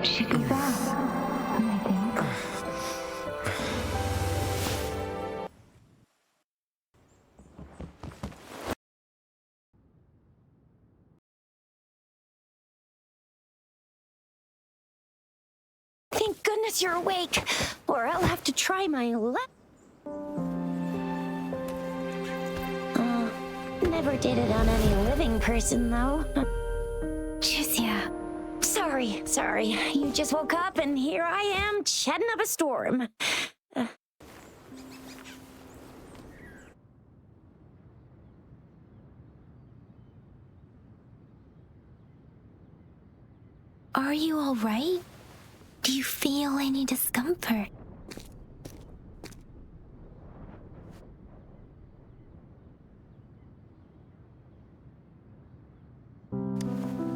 Should be fast, I think. Thank goodness you're awake, or I'll have to try my luck. Never did it on any living person, though. Jusia. Sorry. You just woke up, and here I am, chatting up a storm. Are you all right? Do you feel any discomfort?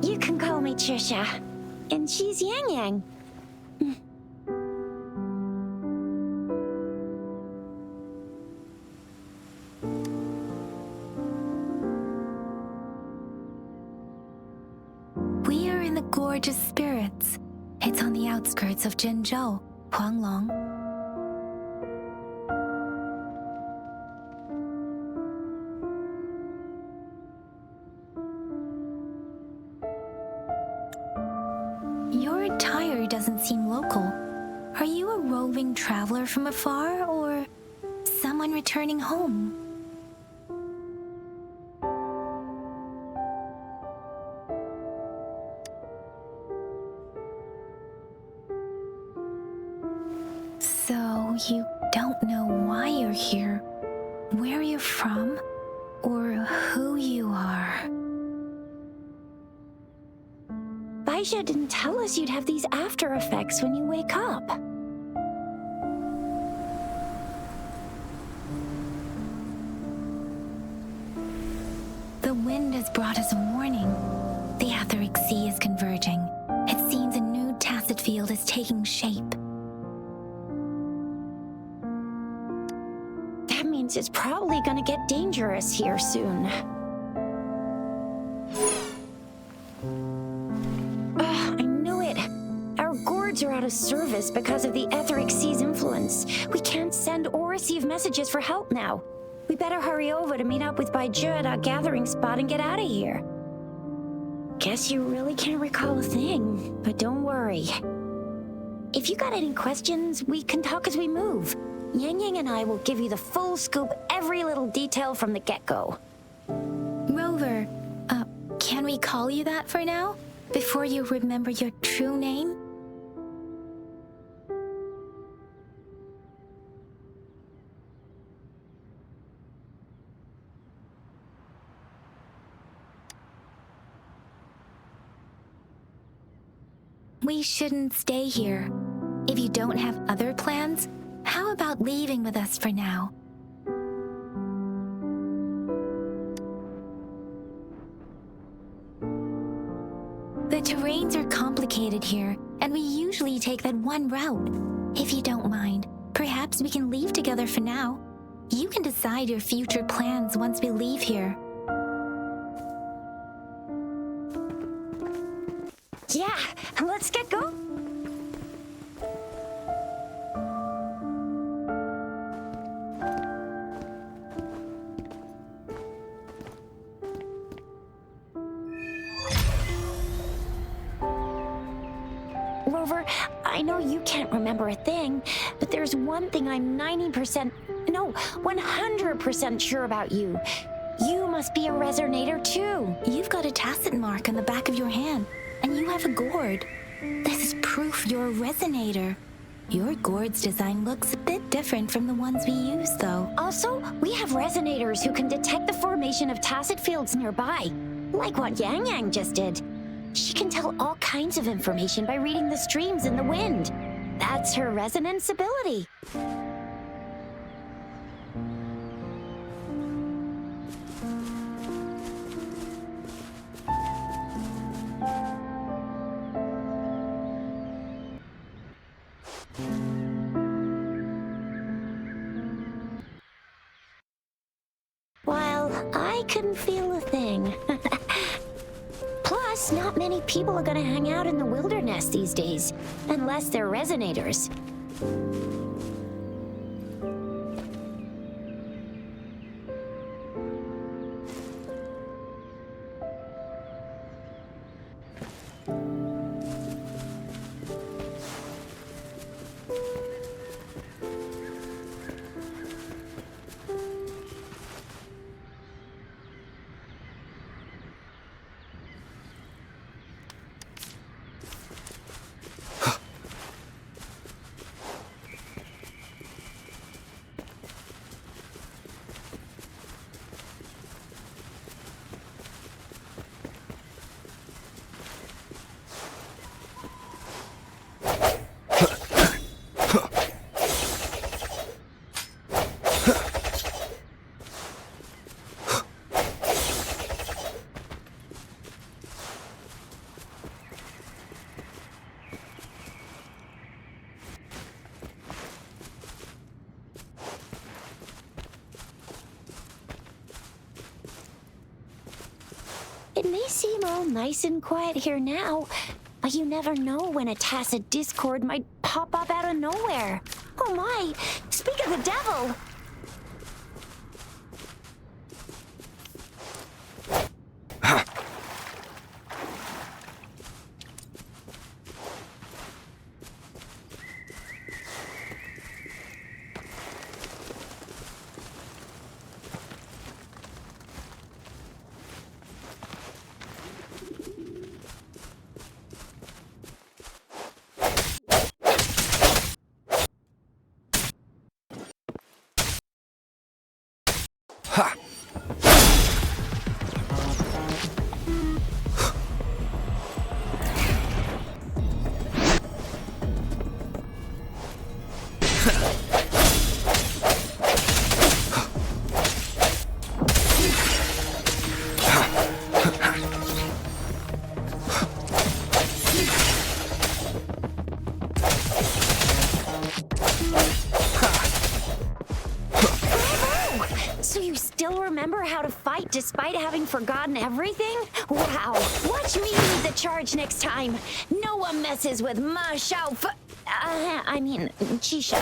You can call me Trisha, and she's Yang Yang. We are in the Gorgeous Spirits. It's on the outskirts of Zhenzhou, Huanglong. Your attire doesn't seem local. Are you a roving traveler from afar, or someone returning home? So you don't know why you're here, where you're from, or who you are. Baisha didn't tell us you'd have these after effects when you wake up. The wind has brought us a warning. The Etheric Sea is converging. It seems a new tacit field is taking shape. That means it's probably gonna get dangerous here soon. I knew it. Our gourds are out of service because of the Etheric Sea's influence. We can't send or receive messages for help now. We better hurry over to meet up with Baiju at our gathering spot and get out of here. Guess you really can't recall a thing, but don't worry. If you got any questions, we can talk as we move. Yang Yang and I will give you the full scoop, every little detail from the get-go. Rover, can we call you that for now? Before you remember your true name? We shouldn't stay here. If you don't have other plans, how about leaving with us for now? The terrains are complicated here, and we usually take that one route. If you don't mind, perhaps we can leave together for now. You can decide your future plans once we leave here. Yeah, let's get going. Rover, I know you can't remember a thing, but there's one thing I'm 100% sure about you. You must be a resonator too. You've got a tacit mark on the back of your hand, and you have a gourd. This is proof you're a resonator. Your gourd's design looks a bit different from the ones we use, though. Also, we have resonators who can detect the formation of tacit fields nearby, like what Yang Yang just did. She can tell all kinds of information by reading the streams in the wind. That's her resonance ability. While I couldn't feel a thing. Plus, guess not many people are gonna hang out in the wilderness these days, unless they're resonators. It may seem all nice and quiet here now, but you never know when a tacit discord might pop up out of nowhere. Oh my! Speak of the devil! Remember how to fight despite having forgotten everything? Wow! Watch me lead the charge next time! No one messes with Ma Xiao Chisha.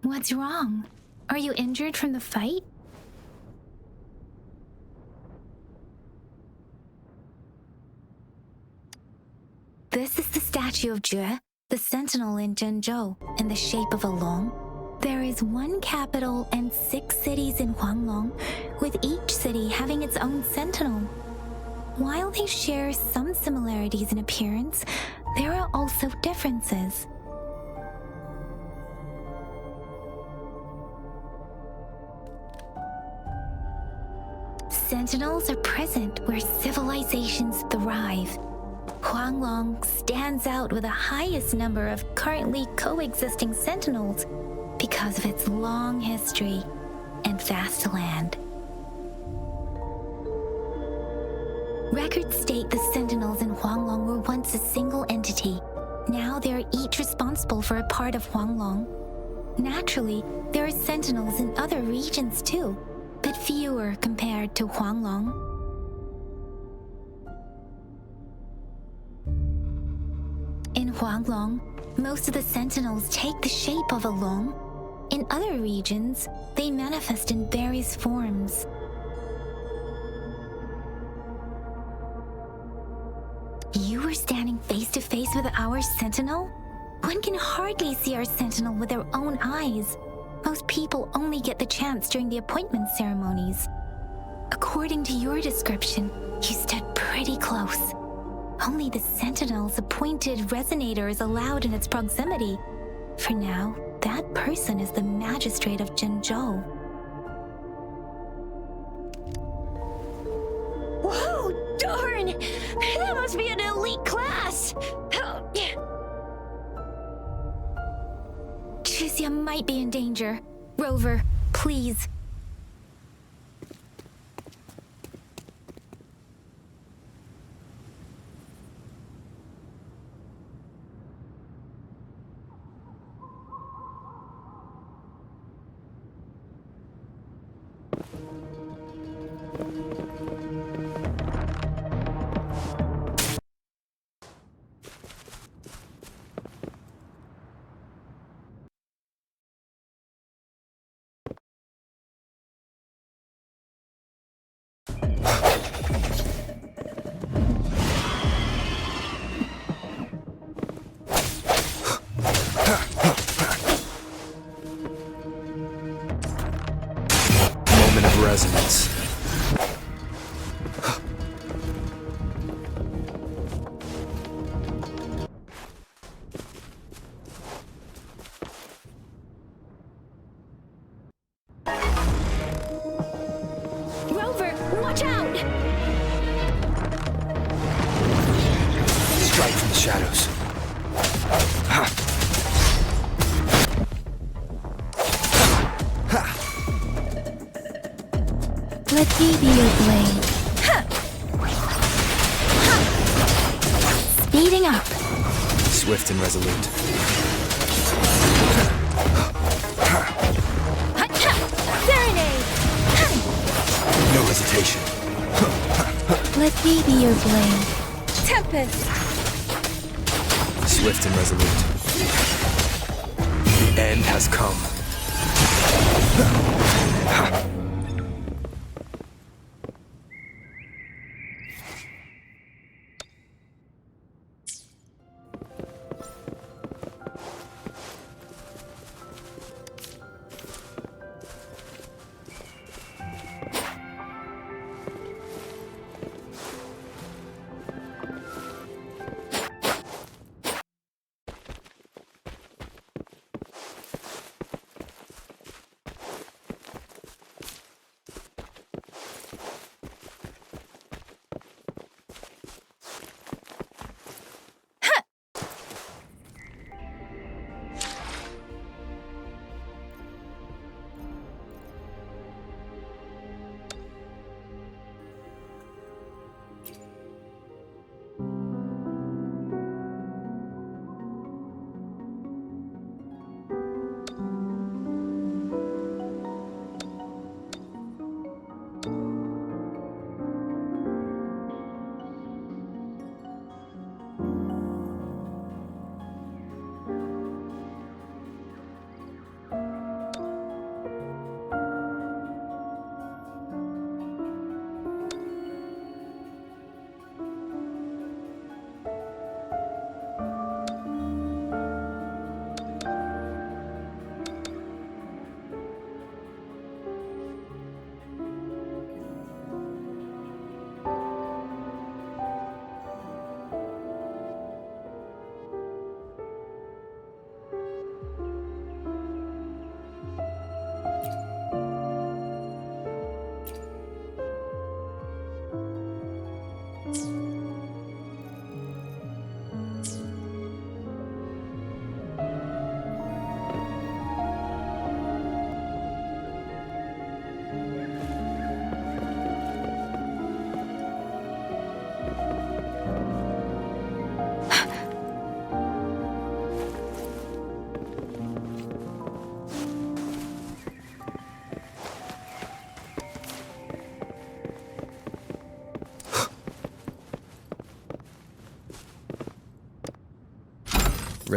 What's wrong? Are you injured from the fight? This is the statue of Jue, the sentinel in Zhenzhou, in the shape of a long. There is one capital and 6 cities in Huanglong, with each city having its own sentinel. While they share some similarities in appearance, there are also differences. Sentinels are present where civilizations thrive. Huanglong stands out with the highest number of currently coexisting sentinels, because of its long history and vast land. Records state the Sentinels in Huanglong were once a single entity. Now they are each responsible for a part of Huanglong. Naturally, there are Sentinels in other regions too, but fewer compared to Huanglong. In Huanglong, most of the Sentinels take the shape of a long. In other regions, they manifest in various forms. You were standing face to face with our Sentinel? One can hardly see our Sentinel with their own eyes. Most people only get the chance during the appointment ceremonies. According to your description, you stood pretty close. Only the Sentinel's appointed resonator is allowed in its proximity. For now, that person is the magistrate of Zhengzhou. Whoa, darn! That must be an elite class! Tricia might be in danger. Rover, please. Resonance. Rover, watch out! Strike from the shadows. Let me be your blade. Speeding up. Swift and resolute. Serenade! No hesitation. Let me be your blade. Tempest! Swift and resolute. The end has come.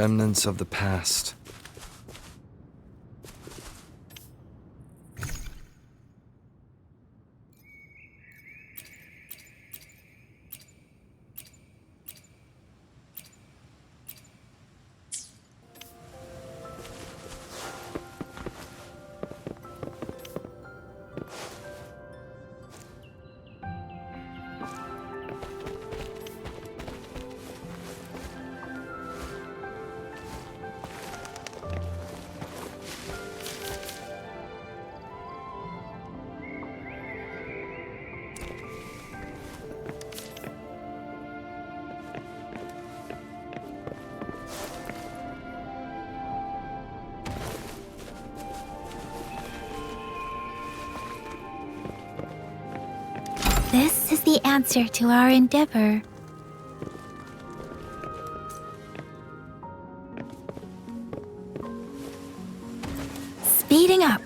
Remnants of the past. This is the answer to our endeavor. Speeding up.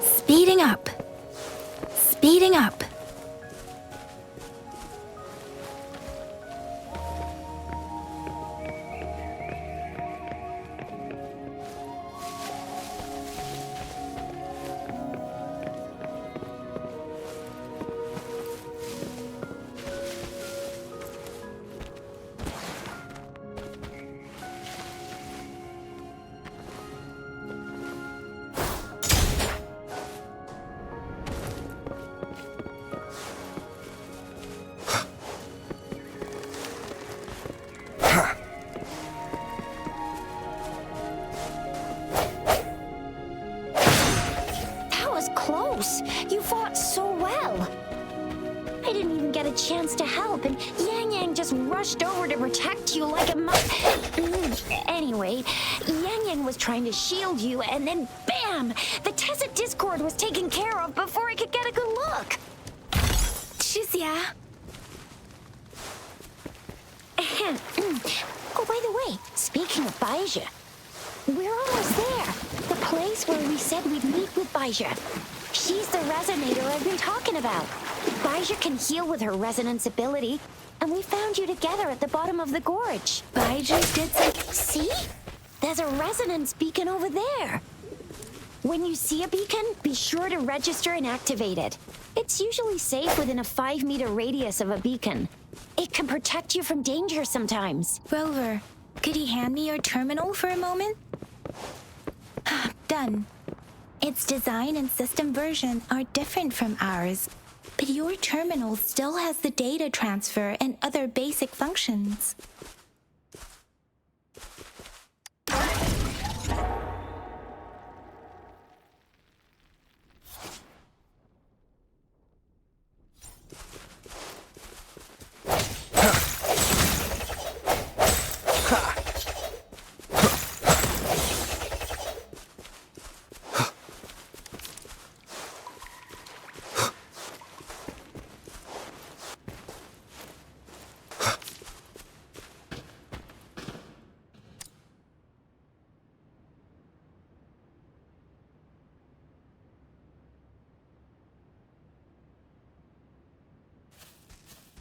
Speeding up. Speeding up. You fought so well. I didn't even get a chance to help, and Yang Yang just rushed over to protect you like a Anyway, Yang Yang was trying to shield you, and then bam! The Tessa Discord was taken care of before I could get a good look. Shizia. Oh, by the way, speaking of Baija, we're almost there. The place where we said we'd meet with Baija. She's the resonator I've been talking about. Baija can heal with her resonance ability, and we found you together at the bottom of the gorge. Baija did some... See? There's a resonance beacon over there. When you see a beacon, be sure to register and activate it. It's usually safe within a 5-meter radius of a beacon. It can protect you from danger sometimes. Rover, could you hand me your terminal for a moment? Done. Its design and system version are different from ours, but your terminal still has the data transfer and other basic functions.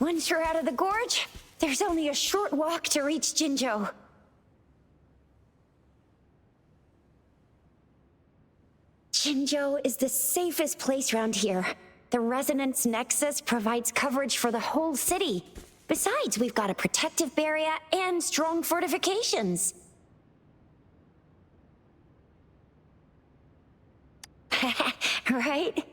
Once you're out of the gorge, there's only a short walk to reach Jinzhou. Jinzhou is the safest place around here. The Resonance Nexus provides coverage for the whole city. Besides, we've got a protective barrier and strong fortifications. Right?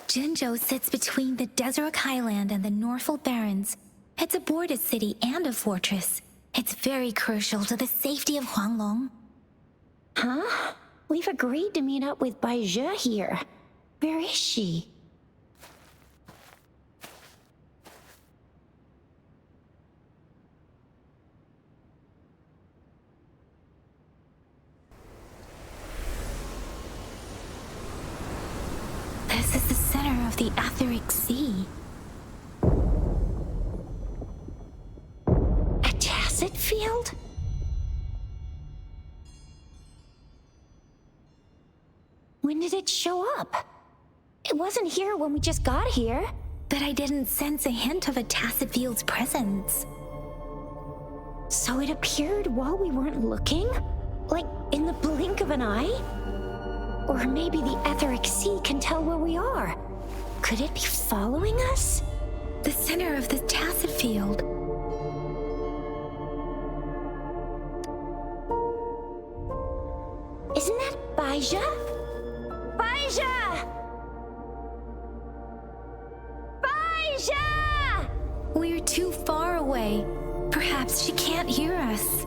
Jinzhou sits between the Desert Highland and the Northful Barrens. It's a border city and a fortress. It's very crucial to the safety of Huanglong. Huh? We've agreed to meet up with Baija here. Where is she? This is the center of the Etheric Sea. tacit field? When did it show up? It wasn't here when we just got here. But I didn't sense a hint of a tacit field's presence. So it appeared while we weren't looking? Like in the blink of an eye? Or maybe the etheric sea can tell where we are. Could it be following us? The center of the tacit field. Isn't that Baija? Baija! Baija! We're too far away. Perhaps she can't hear us.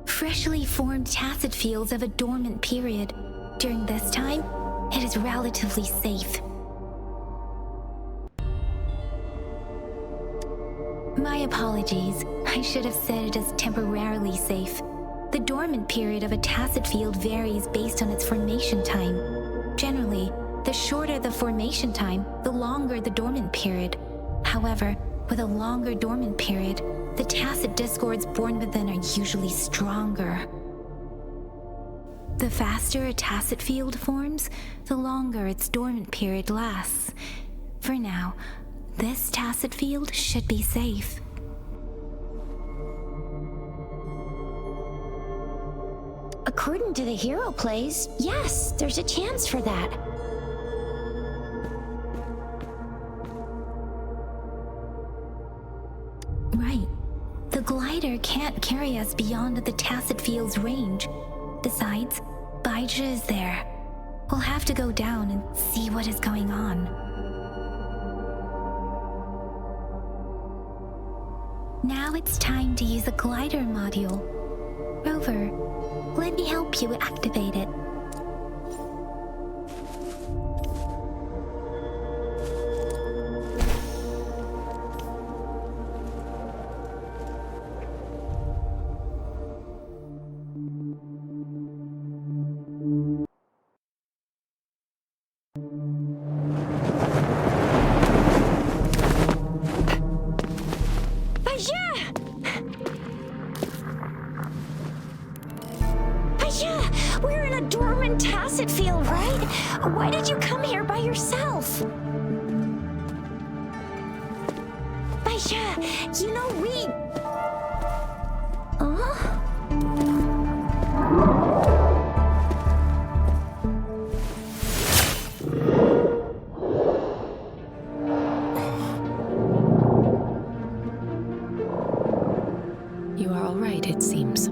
Freshly formed tacit fields have a dormant period. During this time, it is relatively safe. My apologies. I should have said it is temporarily safe. The dormant period of a tacit field varies based on its formation time. Generally, the shorter the formation time, the longer the dormant period. However, with a longer dormant period, the tacit discords born within are usually stronger. The faster a tacit field forms, the longer its dormant period lasts. For now, this tacit field should be safe. According to the hero plays, yes, there's a chance for that. Right. The glider can't carry us beyond the tacit field's range. Besides, Baija is there. We'll have to go down and see what is going on. Now it's time to use a glider module. Rover, let me help you activate it. We're in a dormant tacit field, right? Why did you come here by yourself? Baija, you know we... You are all right, it seems.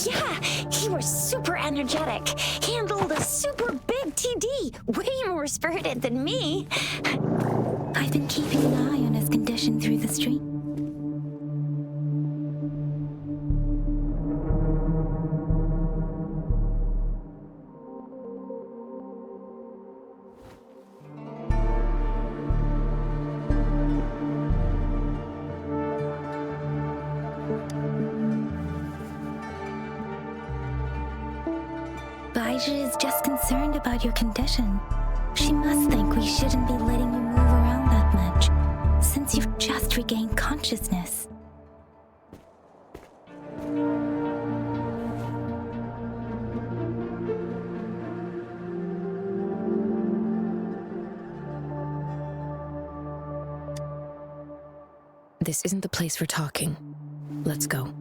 Yeah, he was super energetic. Handled a super big TD. Way more spirited than me. I've been keeping an eye on his condition through the stream. Baija is just concerned about your condition. She must think we shouldn't be letting you move around that much, since you've just regained consciousness. This isn't the place for talking. Let's go.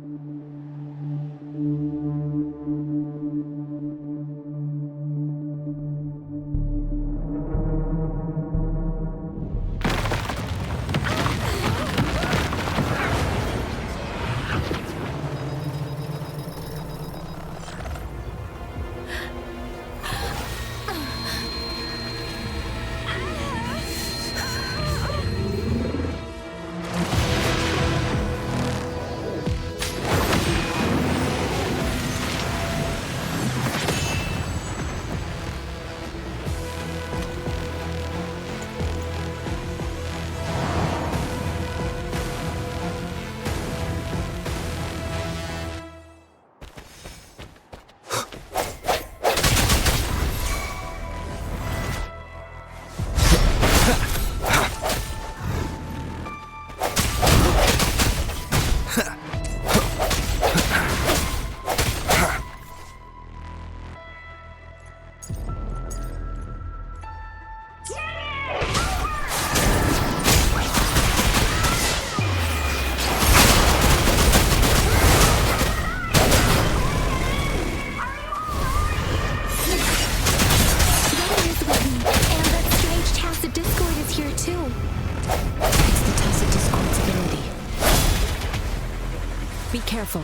Be careful.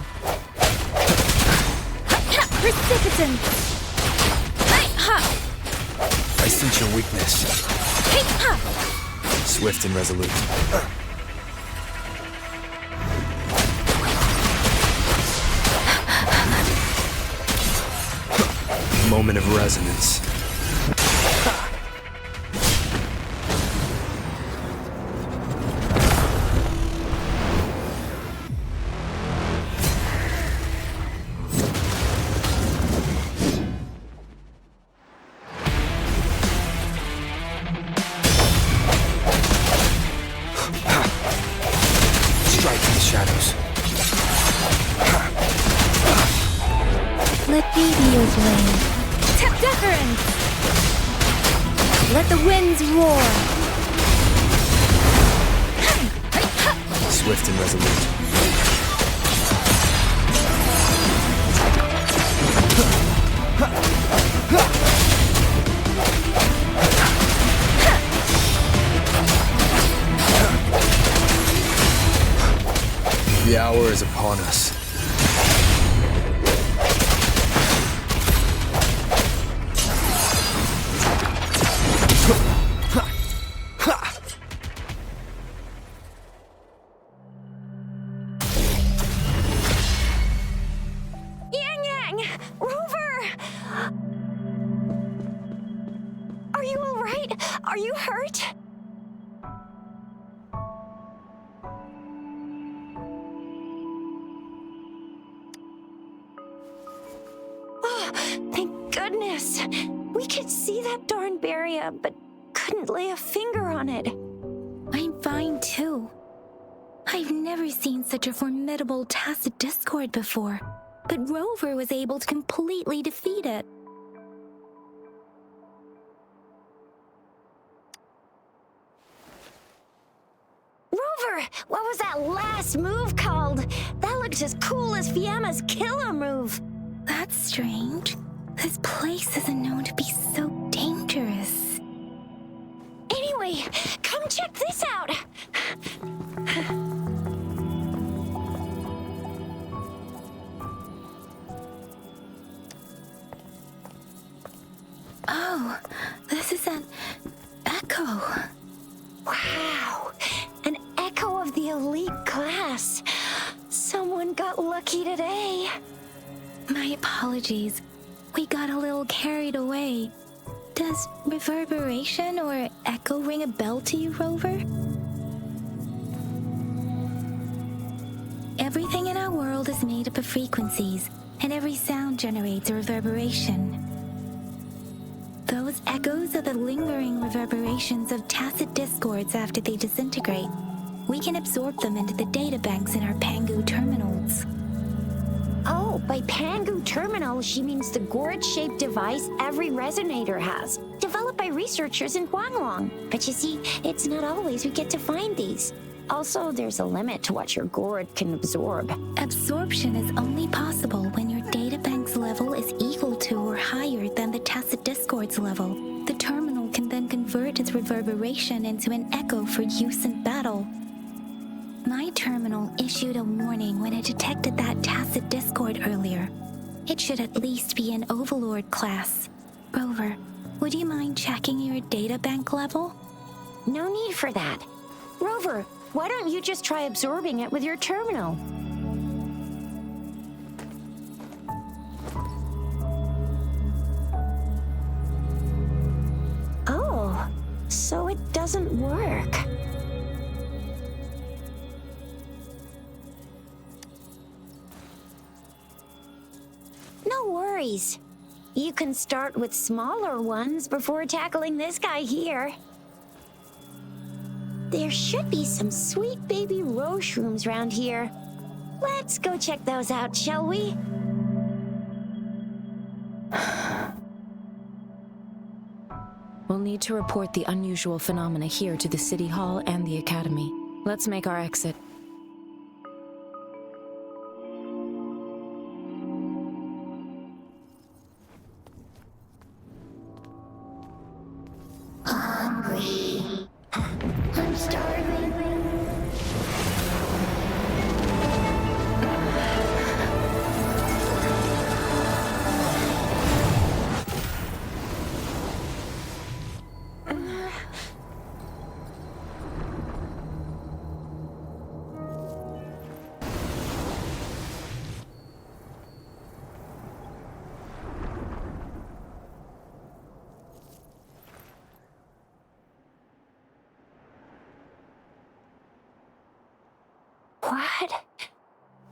Precipitant! I sense your weakness. Swift and resolute. Moment of resonance. Strike in the shadows. Let me be your blade. Deference! Let the winds roar! Swift and resolute. The hour is upon us. Rover! Are you all right? Are you hurt? Oh, thank goodness. We could see that darn barrier, but couldn't lay a finger on it. I'm fine too. I've never seen such a formidable tacit discord before, but Rover was able to completely defeat it. Rover, what was that last move called? That looked as cool as Fiamma's killer move. That's strange. This place isn't known to be so dangerous. Anyway, come check this out. Oh, this is an echo. Wow, an echo of the elite class. Someone got lucky today. My apologies. We got a little carried away. Does reverberation or echo ring a bell to you, Rover? Everything in our world is made up of frequencies, and every sound generates a reverberation. Those echoes are the lingering reverberations of tacit discords after they disintegrate. We can absorb them into the databanks in our Pangu terminals. Oh, by Pangu terminal, she means the gourd-shaped device every resonator has, developed by researchers in Huanglong. But you see, it's not always we get to find these. Also, there's a limit to what your gourd can absorb. Absorption is only possible when your databank's level is equal to or higher than the tacit discord's level. The terminal can then convert its reverberation into an echo for use in battle. My terminal issued a warning when it detected that tacit discord earlier. It should at least be an Overlord class. Rover, would you mind checking your databank level? No need for that. Rover, why don't you just try absorbing it with your terminal? Oh, so it doesn't work. No worries. You can start with smaller ones before tackling this guy here. There should be some sweet baby rose shrooms around here. Let's go check those out, shall we? We'll need to report the unusual phenomena here to the City Hall and the Academy. Let's make our exit. Hungry. I'm starving.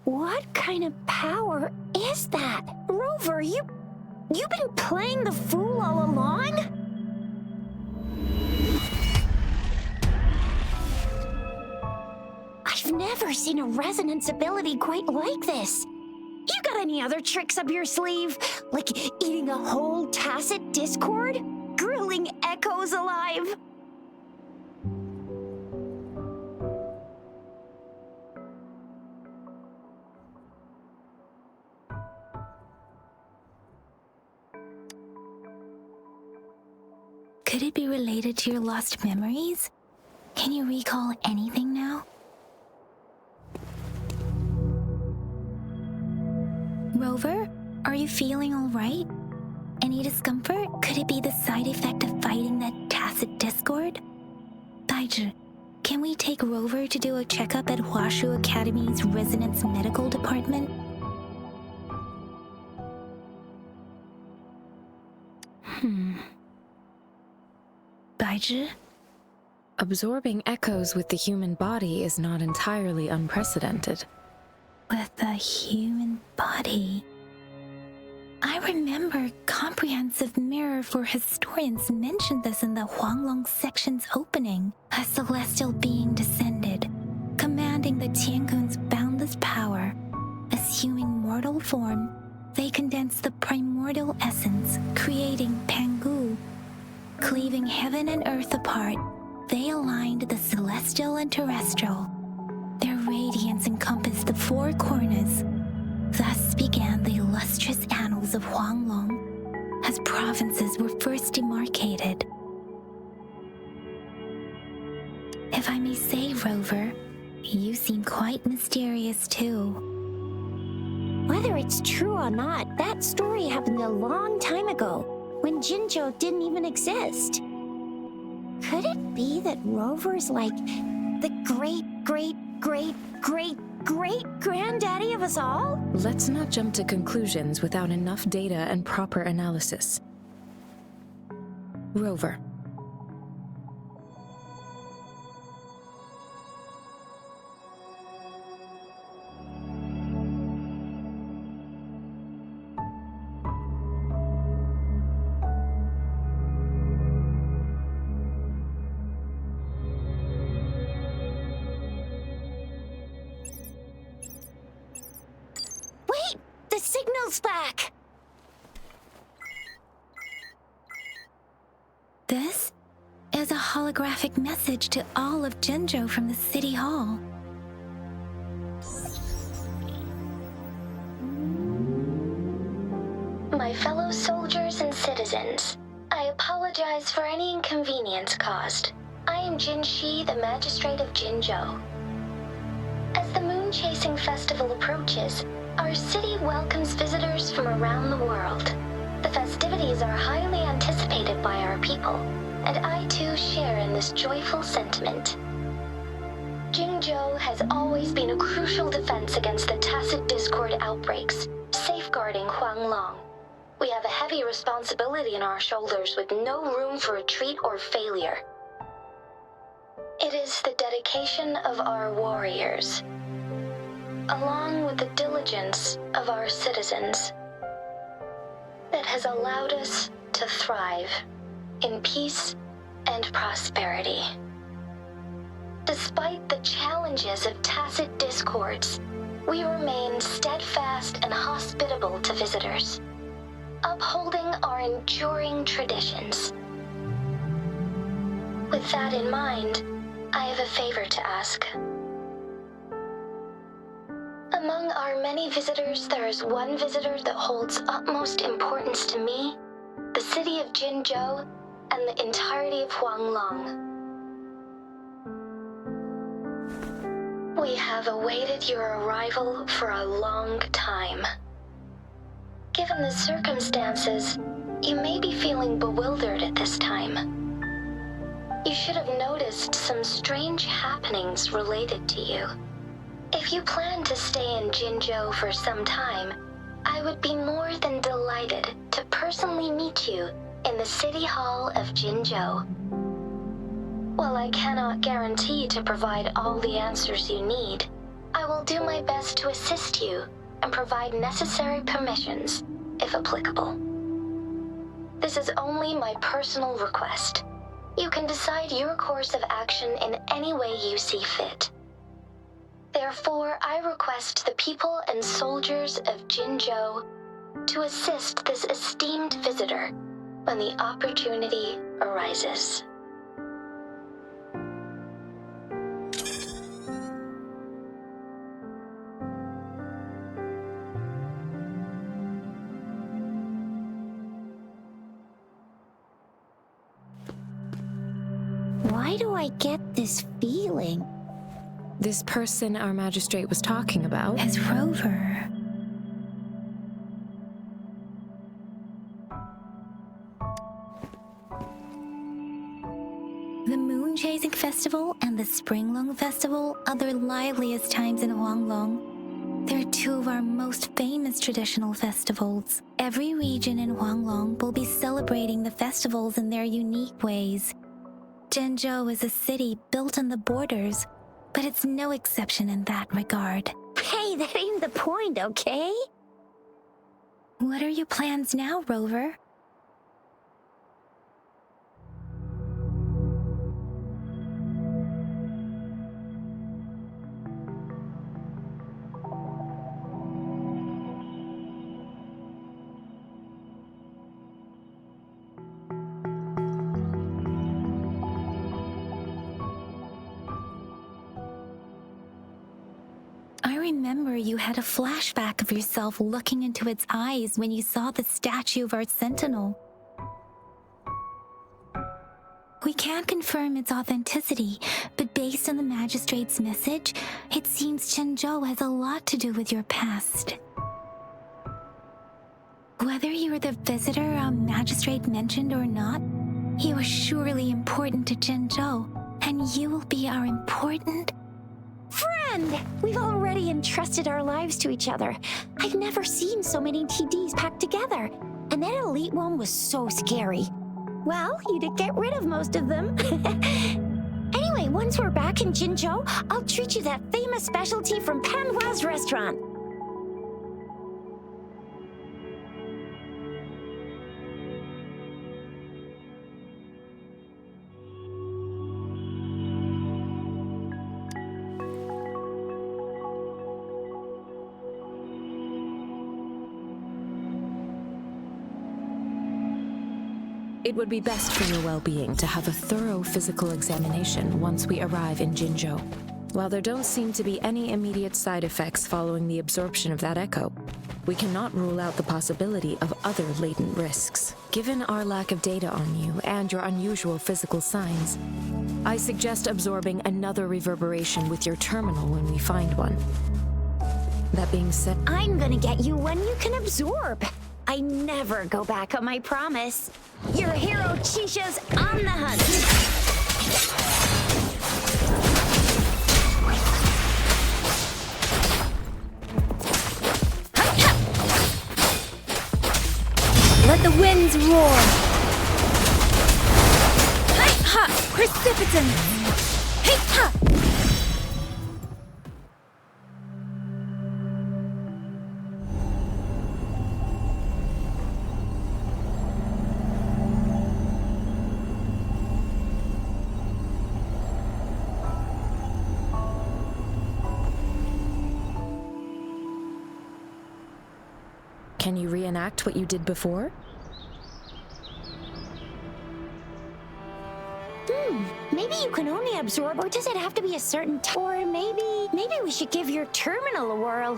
What kind of power is that? Rover, you've been playing the fool all along? I've never seen a resonance ability quite like this. You got any other tricks up your sleeve? Like eating a whole tacit discord? Grilling echoes alive? Could it be related to your lost memories? Can you recall anything now? Rover, are you feeling all right? Any discomfort? Could it be the side effect of fighting that tacit discord? Baizhi, can we take Rover to do a checkup at Huashu Academy's Resonance Medical Department? Baizhi? Absorbing echoes with the human body is not entirely unprecedented. With the human body. I remember Comprehensive Mirror for Historians mentioned this in the Huanglong section's opening. A celestial being descended, commanding the Tiangun's boundless power. Assuming mortal form, they condensed the primordial essence, creating Pangu. Cleaving heaven and earth apart, they aligned the celestial and terrestrial. Their radiance encompassed the four corners. Thus began the illustrious annals of Huanglong, as provinces were first demarcated. If I may say, Rover, you seem quite mysterious too. Whether it's true or not, that story happened a long time ago, when Jinzhou didn't even exist. Could it be that Rover's like the great-granddaddy of us all? Let's not jump to conclusions without enough data and proper analysis. Rover. The signal's back! This is a holographic message to all of Jinzhou from the City Hall. My fellow soldiers and citizens, I apologize for any inconvenience caused. I am Jin Shi, the Magistrate of Jinzhou. As the Moon Chasing Festival approaches, our city welcomes visitors from around the world. The festivities are highly anticipated by our people, and I too share in this joyful sentiment. Jinzhou has always been a crucial defense against the tacit discord outbreaks, safeguarding Huanglong. We have a heavy responsibility on our shoulders with no room for retreat or failure. It is the dedication of our warriors, along with the diligence of our citizens, that has allowed us to thrive in peace and prosperity. Despite the challenges of tacit discords, we remain steadfast and hospitable to visitors, upholding our enduring traditions. With that in mind, I have a favor to ask. Among our many visitors, there is one visitor that holds utmost importance to me, the city of Jinzhou, and the entirety of Huanglong. We have awaited your arrival for a long time. Given the circumstances, you may be feeling bewildered at this time. You should have noticed some strange happenings related to you. If you plan to stay in Jinzhou for some time, I would be more than delighted to personally meet you in the City Hall of Jinzhou. While I cannot guarantee to provide all the answers you need, I will do my best to assist you and provide necessary permissions, if applicable. This is only my personal request. You can decide your course of action in any way you see fit. Therefore, I request the people and soldiers of Jinzhou to assist this esteemed visitor when the opportunity arises. Why do I get this feeling? This person our magistrate was talking about? As Rover. The Moon Chasing Festival and the Springlong Festival are the liveliest times in Huanglong. They're two of our most famous traditional festivals. Every region in Huanglong will be celebrating the festivals in their unique ways. Jinzhou is a city built on the borders, but it's no exception in that regard. Hey, that ain't the point, okay? What are your plans now, Rover? I remember you had a flashback of yourself looking into its eyes when you saw the statue of our sentinel. We can't confirm its authenticity, but based on the magistrate's message, it seems Jinzhou has a lot to do with your past. Whether you were the visitor our magistrate mentioned or not, you are surely important to Jinzhou, and you will be our important Friend! We've already entrusted our lives to each other. I've never seen so many TDs packed together. And that elite one was so scary. Well, you did get rid of most of them. Anyway, once we're back in Jinzhou, I'll treat you that famous specialty from Panhua's restaurant. It would be best for your well-being to have a thorough physical examination once we arrive in Jinzhou. While there don't seem to be any immediate side effects following the absorption of that echo, we cannot rule out the possibility of other latent risks. Given our lack of data on you and your unusual physical signs, I suggest absorbing another reverberation with your terminal when we find one. That being said, I'm gonna get you one you can absorb. I never go back on my promise. Your hero Chisha's on the hunt. Let the winds roar! Hey-ha! Precipitant! Hey-ha! can you reenact what you did before? Maybe you can only absorb, or does it have to be a certain time? Or maybe we should give your terminal a whirl.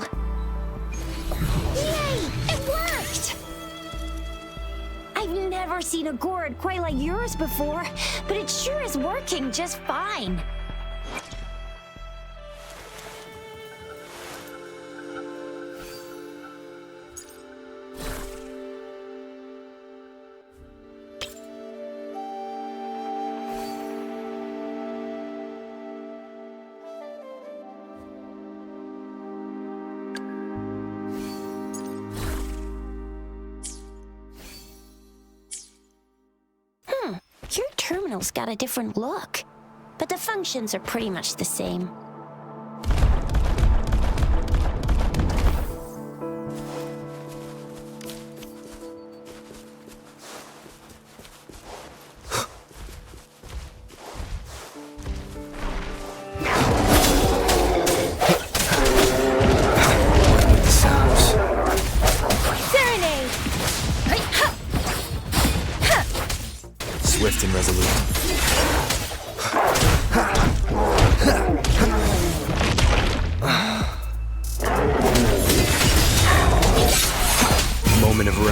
Yay! It worked! I've never seen a gourd quite like yours before, but it sure is working just fine. Your terminal's got a different look, but the functions are pretty much the same.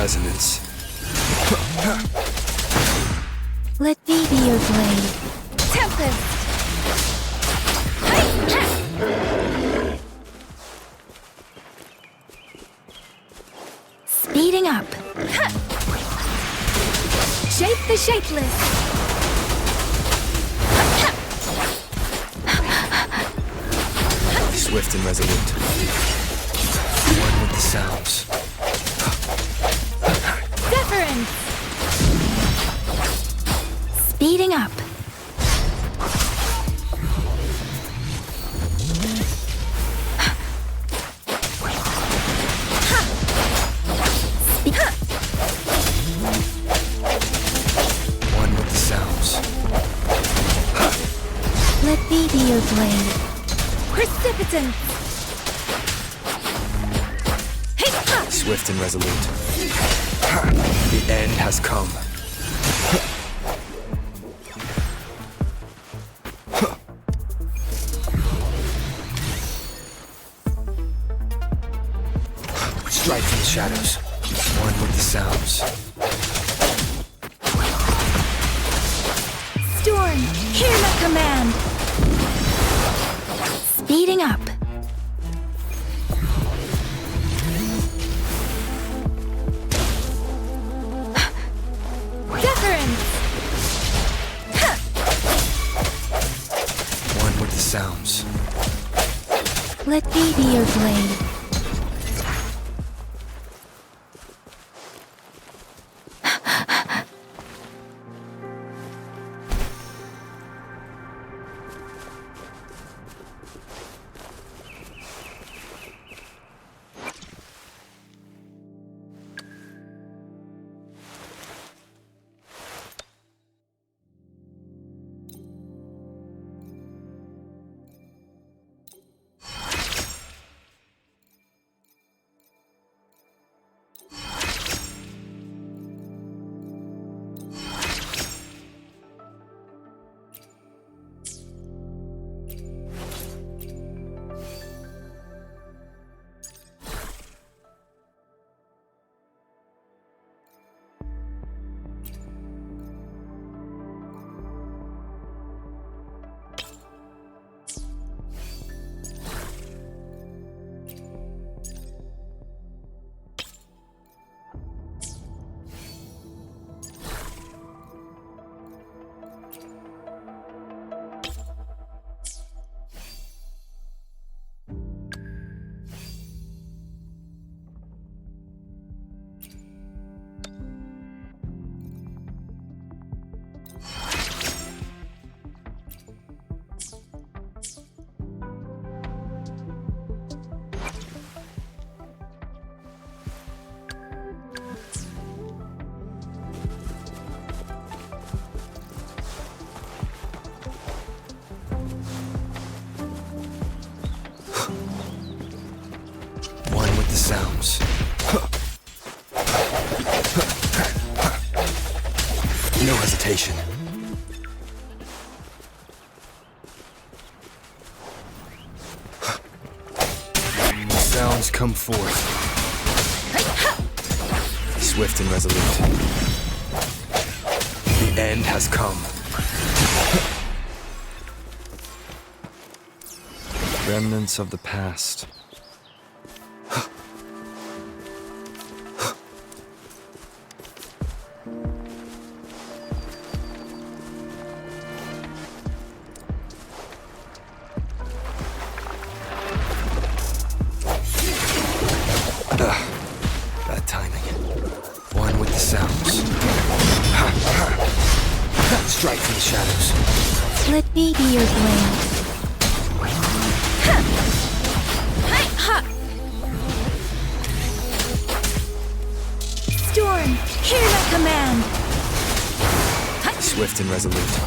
resonance. Let me be your blade. Tempest! Speeding up. Shape the shapeless. Swift and resolute. One with the sounds. Deference. Speeding up. One with the sounds. Let me be your blade. Precipitant. Swift and resolute. The end has come. Strike from the shadows. One with the sounds. Storm, hear my command. Speeding up. Deference. One with the sounds. Let me be your blade. One with the sounds. No hesitation. The sounds come forth. Swift and resolute. The end has come. Remnants of the past. Bad timing. One with the sounds. Strike from the shadows. Let me be your blade. Storm, hear my command. Swift and resolute.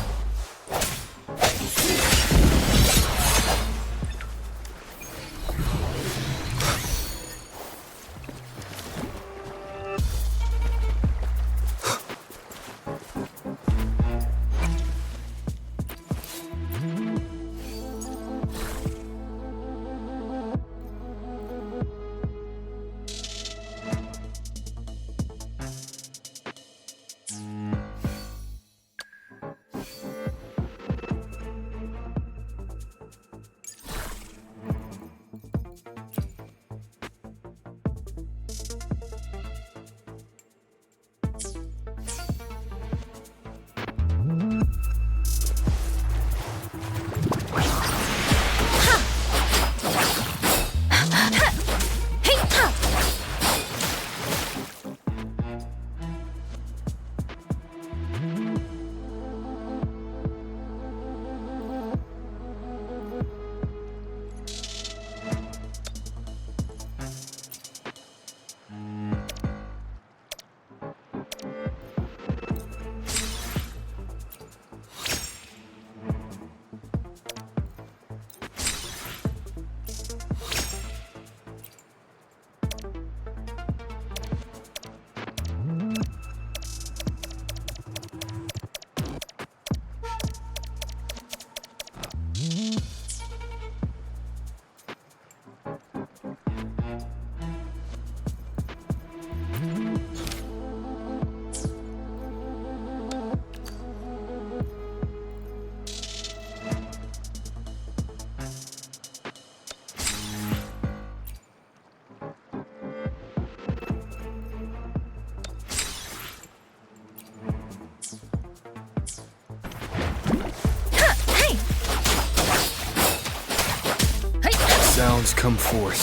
sounds come forth.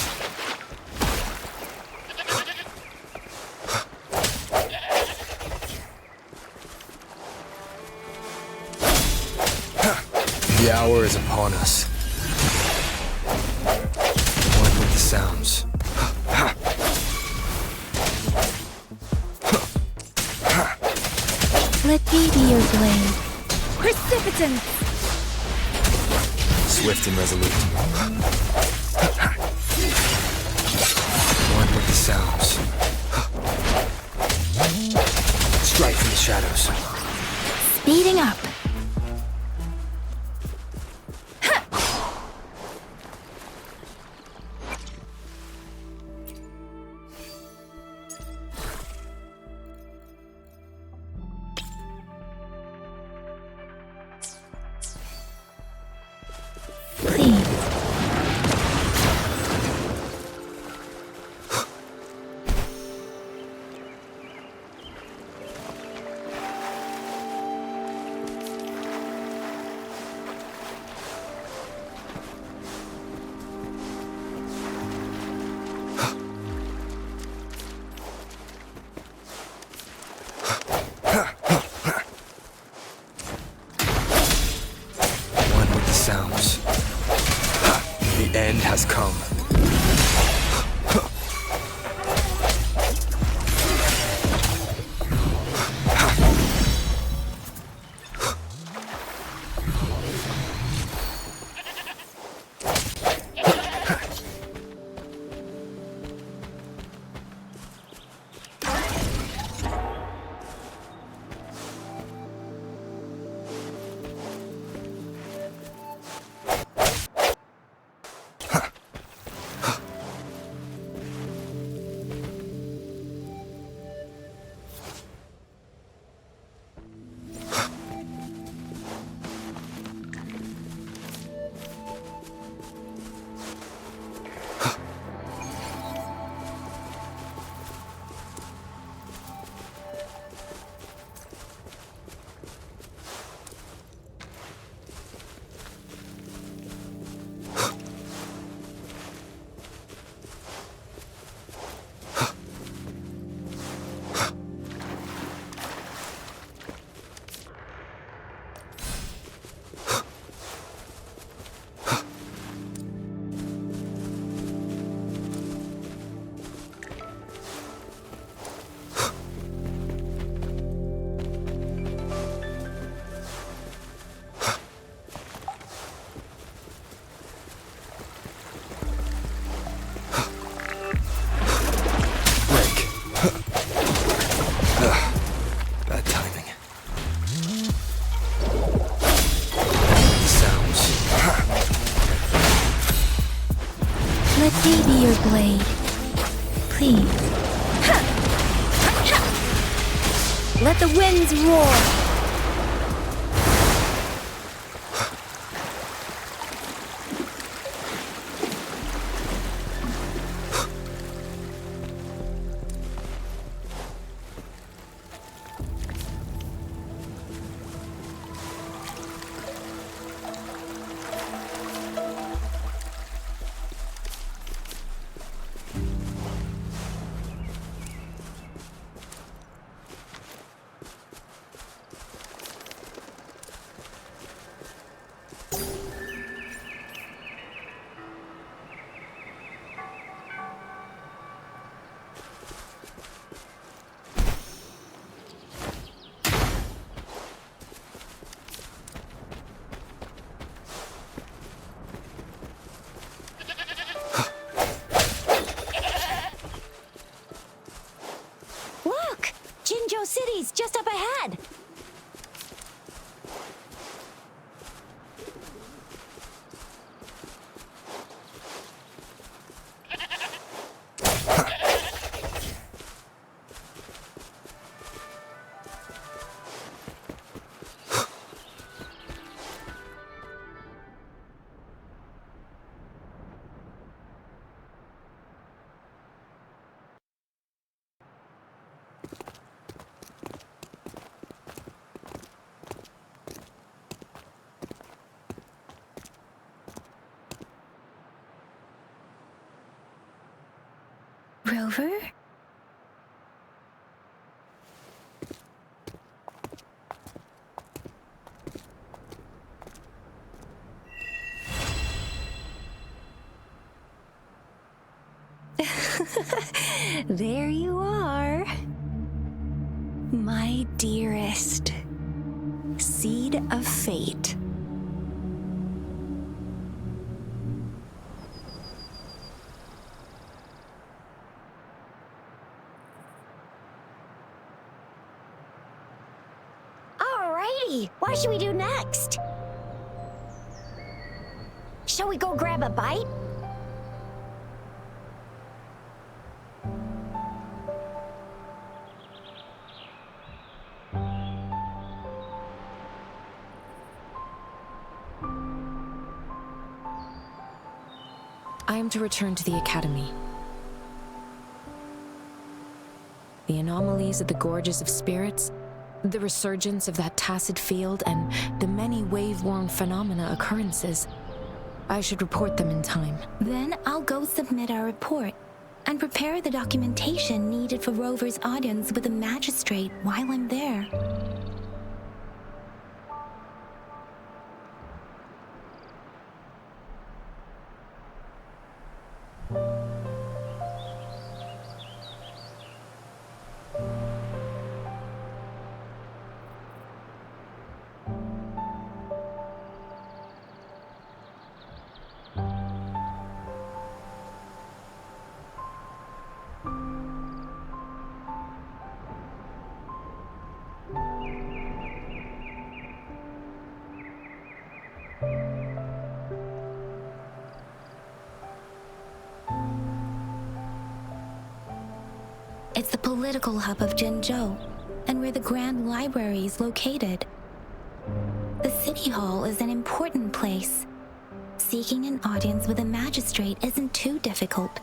The hour is upon us. One with the sounds. Let me be your blade. Precipitant! Swift and resolute. One with the sounds. Strike from the shadows. Speeding up. Please. One with the sounds. The end has come. Bad timing. Sounds. Let me be your blade. Please. Let the winds roar. Rover? There you are. My dearest. Seed of fate. Alrighty, what should we do next? Shall we go grab a bite? I am to return to the Academy. The anomalies of the Gorges of Spirits, the resurgence of that tacit field, and the many wave-worn phenomena occurrences. I should report them in time. Then I'll go submit our report and prepare the documentation needed for Rover's audience with the magistrate while I'm there. It's the political hub of Jinzhou, and where the Grand Library is located. The City Hall is an important place. Seeking an audience with a magistrate isn't too difficult,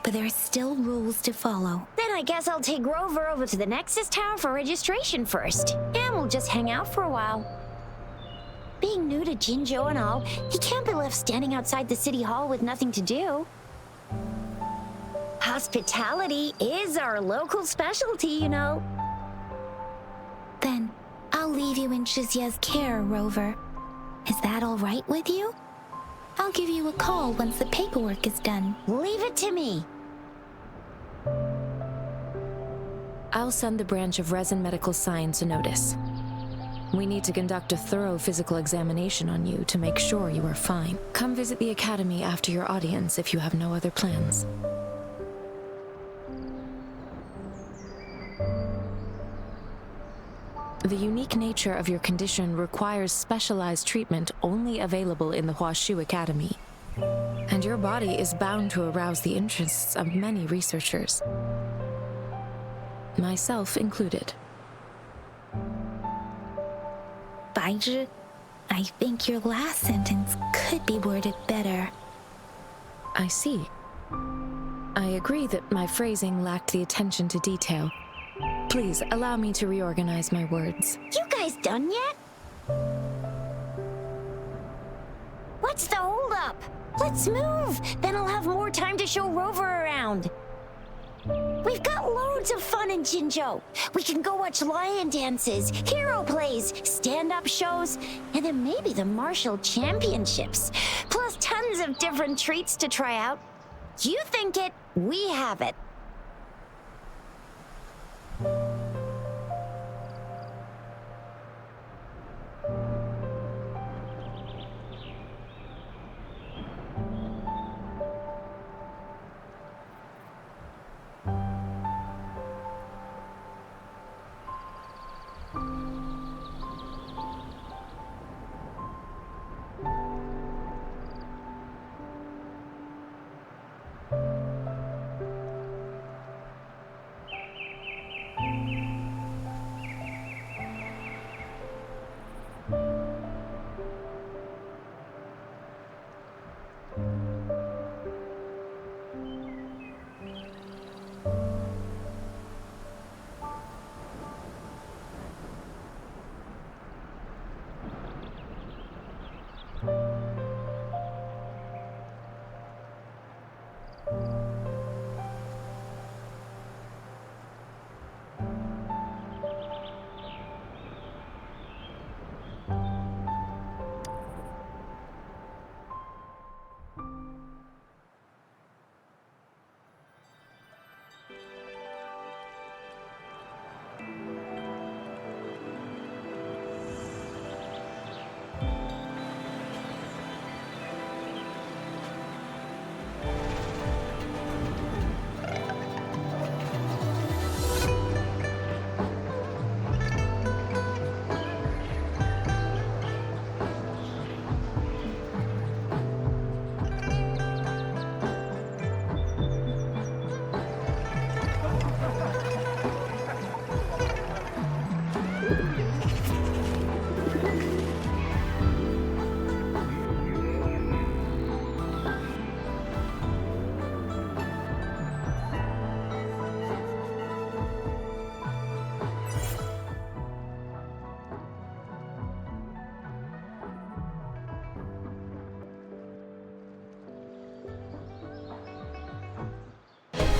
but there are still rules to follow. Then I guess I'll take Rover over to the Nexus Tower for registration first, and we'll just hang out for a while. Being new to Jinzhou and all, he can't be left standing outside the City Hall with nothing to do. Hospitality is our local specialty, you know. Then I'll leave you in Shizya's care, Rover. Is that all right with you? I'll give you a call once the paperwork is done. Leave it to me. I'll send the branch of Resin Medical Science a notice. We need to conduct a thorough physical examination on you to make sure you are fine. Come visit the Academy after your audience if you have no other plans. The unique nature of your condition requires specialized treatment only available in the Huashu Academy. And your body is bound to arouse the interests of many researchers, myself included. Baizhi, I think your last sentence could be worded better. I see. I agree that my phrasing lacked the attention to detail. Please allow me to reorganize my words. You guys done yet? What's the holdup? Let's move! Then I'll have more time to show Rover around. We've got loads of fun in Jinzhou. We can go watch lion dances, hero plays, stand-up shows, and then maybe the martial championships. Plus tons of different treats to try out. You think it, we have it.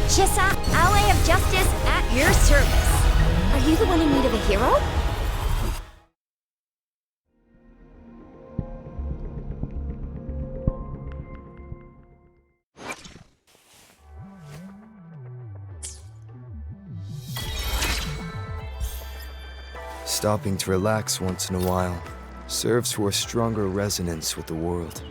Chissa, ally of justice, at your service. Are you the one in need of a hero? Stopping to relax once in a while serves for a stronger resonance with the world.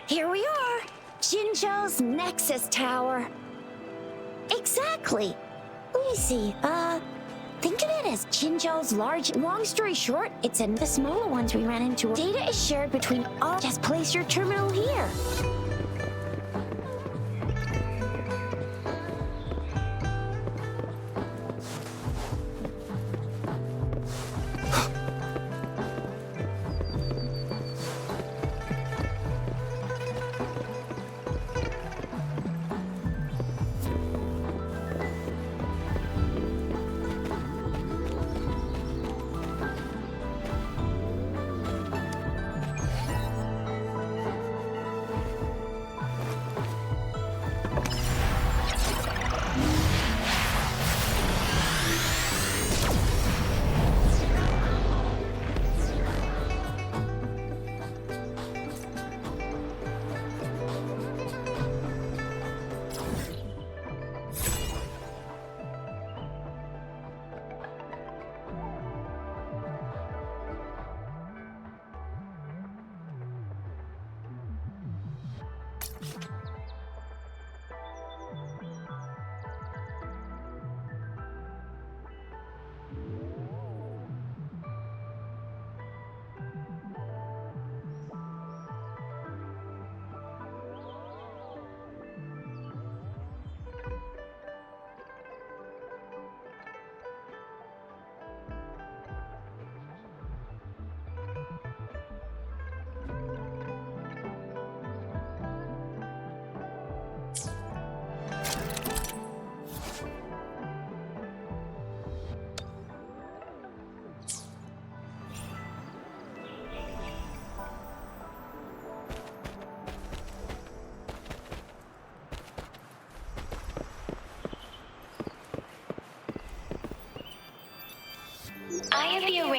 Here we are, Jinzhou's Nexus Tower. Exactly. Let me see, think of it as Jinzhou's long story short, it's in the smaller ones we ran into. Data is shared between all. Just place your terminal here.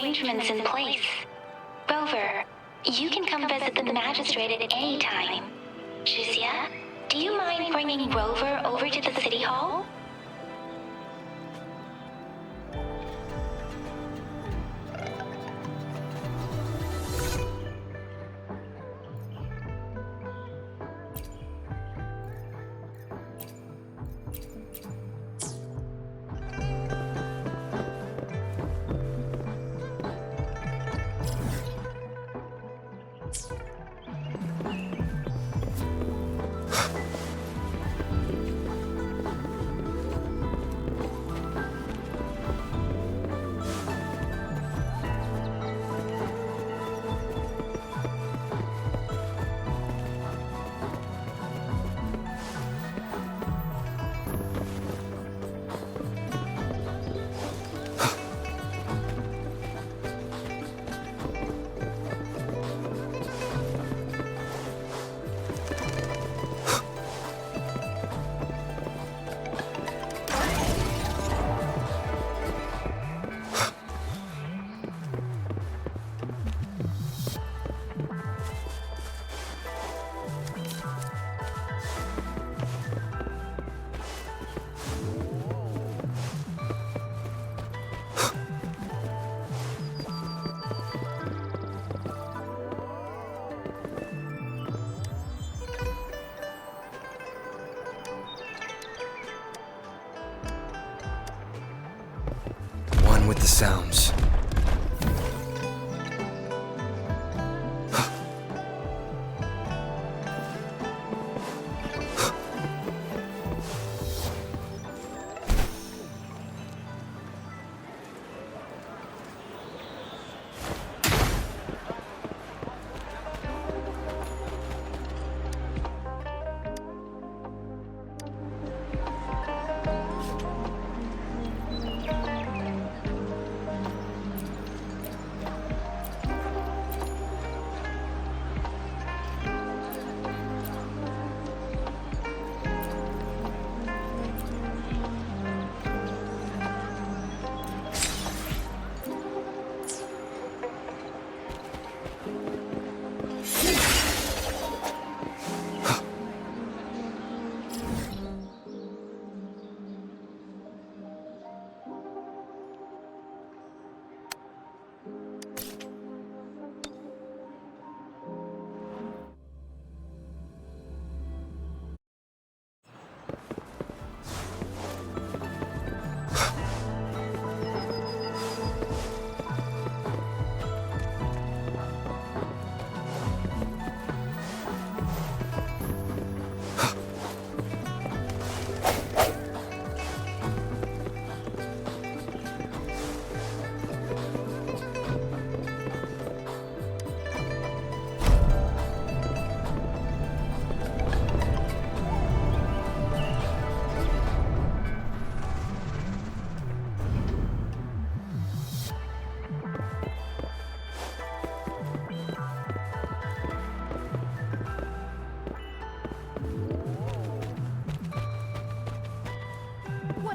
arrangements in place. Rover, you can come visit the magistrate at any time. Juzia, do you mind bringing Rover over to the city hall? With the sounds.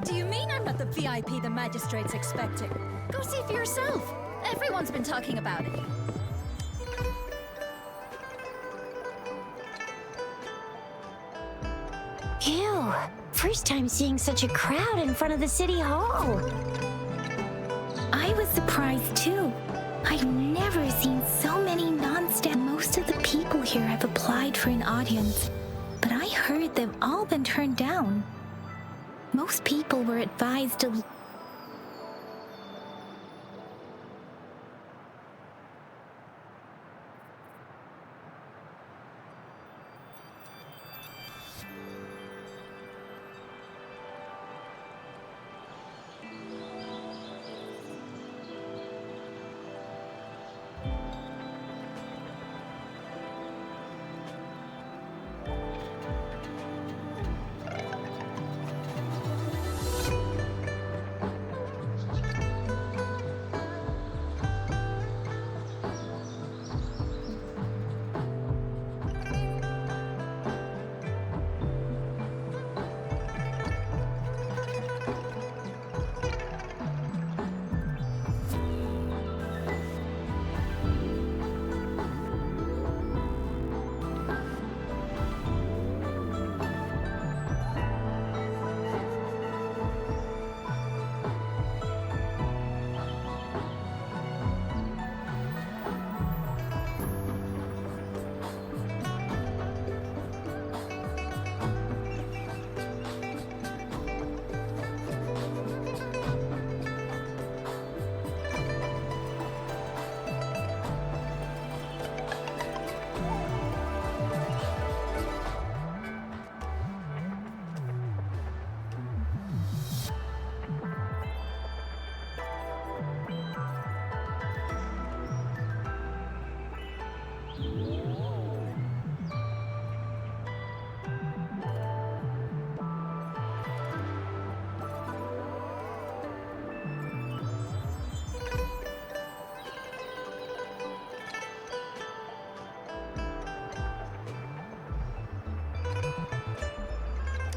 What do you mean I'm not the VIP the magistrate's expecting? Go see for yourself. Everyone's been talking about it. Ew, first time seeing such a crowd in front of the city hall. I was surprised too. I've never seen so many non-stand. Most of the people here have applied for an audience, but I heard they've all been turned down. Most people were advised to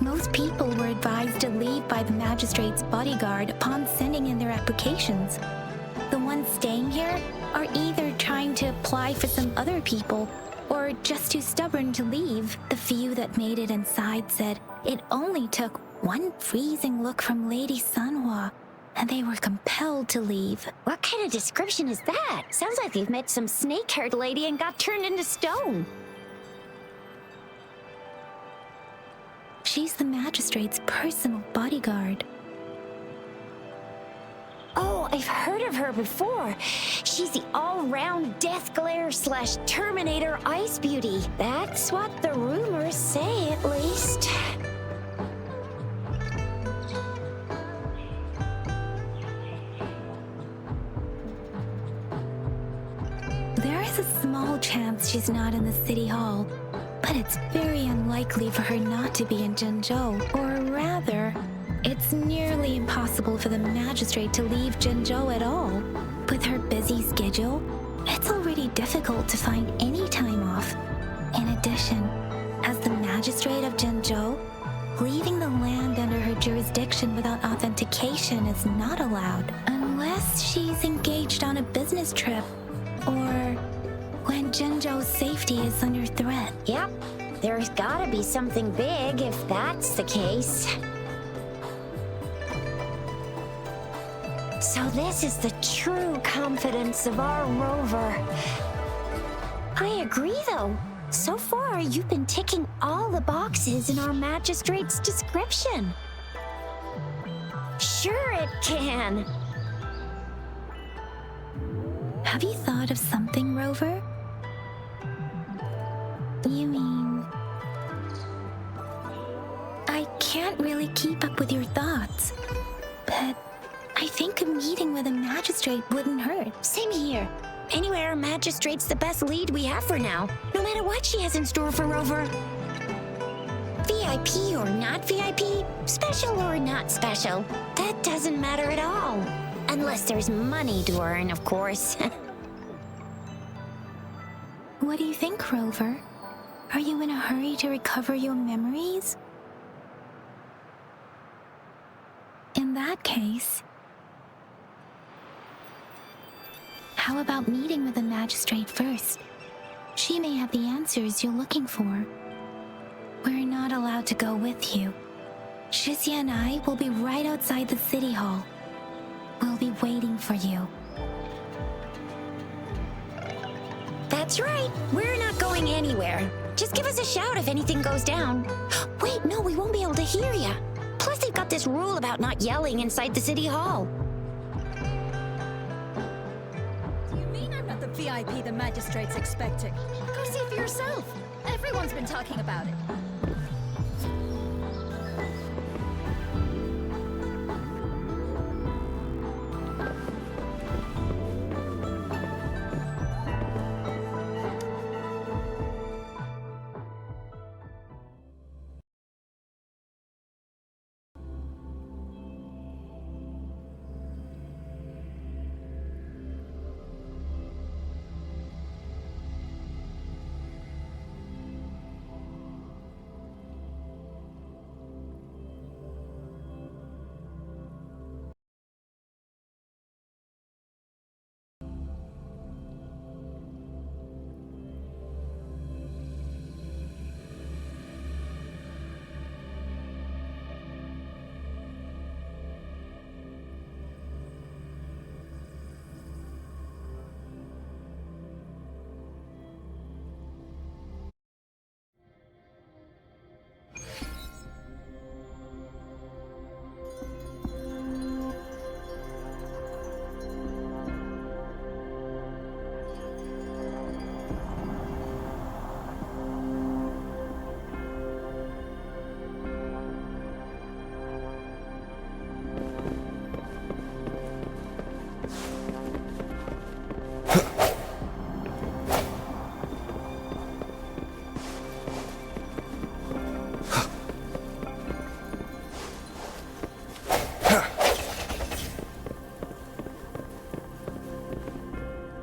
Most people were advised to leave by the magistrate's bodyguard upon sending in their applications. The ones staying here are either trying to apply for some other people or just too stubborn to leave. The few that made it inside said it only took one freezing look from Lady Sanhua, and they were compelled to leave. What kind of description is that? Sounds like they've met some snake-haired lady and got turned into stone. She's the magistrate's personal bodyguard. Oh, I've heard of her before. She's the all-round Death Glare / Terminator Ice Beauty. That's what the rumors say, at least. There is a small chance she's not in the city hall, but it's very unlikely for her not to be in Jinzhou. Or rather, it's nearly impossible for the magistrate to leave Jinzhou at all. With her busy schedule, it's already difficult to find any time off. In addition, as the magistrate of Jinzhou, leaving the land under her jurisdiction without authentication is not allowed, unless she's engaged on a business trip or when Jinzhou's safety is under threat. Yep, there's gotta be something big if that's the case. So this is the true confidence of our rover. I agree, though. So far, you've been ticking all the boxes in our magistrate's description. Sure it can. Have you thought of something, Rover? You mean... I can't really keep up with your thoughts, but I think a meeting with a magistrate wouldn't hurt. Same here. Anyway, our magistrate's the best lead we have for now, no matter what she has in store for Rover. VIP or not VIP, special or not special, that doesn't matter at all. Unless there's money to earn, of course. What do you think, Rover? Are you in a hurry to recover your memories? In that case, how about meeting with the magistrate first? She may have the answers you're looking for. We're not allowed to go with you. Shizia and I will be right outside the city hall. We'll be waiting for you. That's right. We're not going anywhere. Just give us a shout if anything goes down. Wait, no, we won't be able to hear ya. Plus, they've got this rule about not yelling inside the city hall. Do you mean I'm not the VIP the magistrate's expecting? Go see for yourself. Everyone's been talking about it.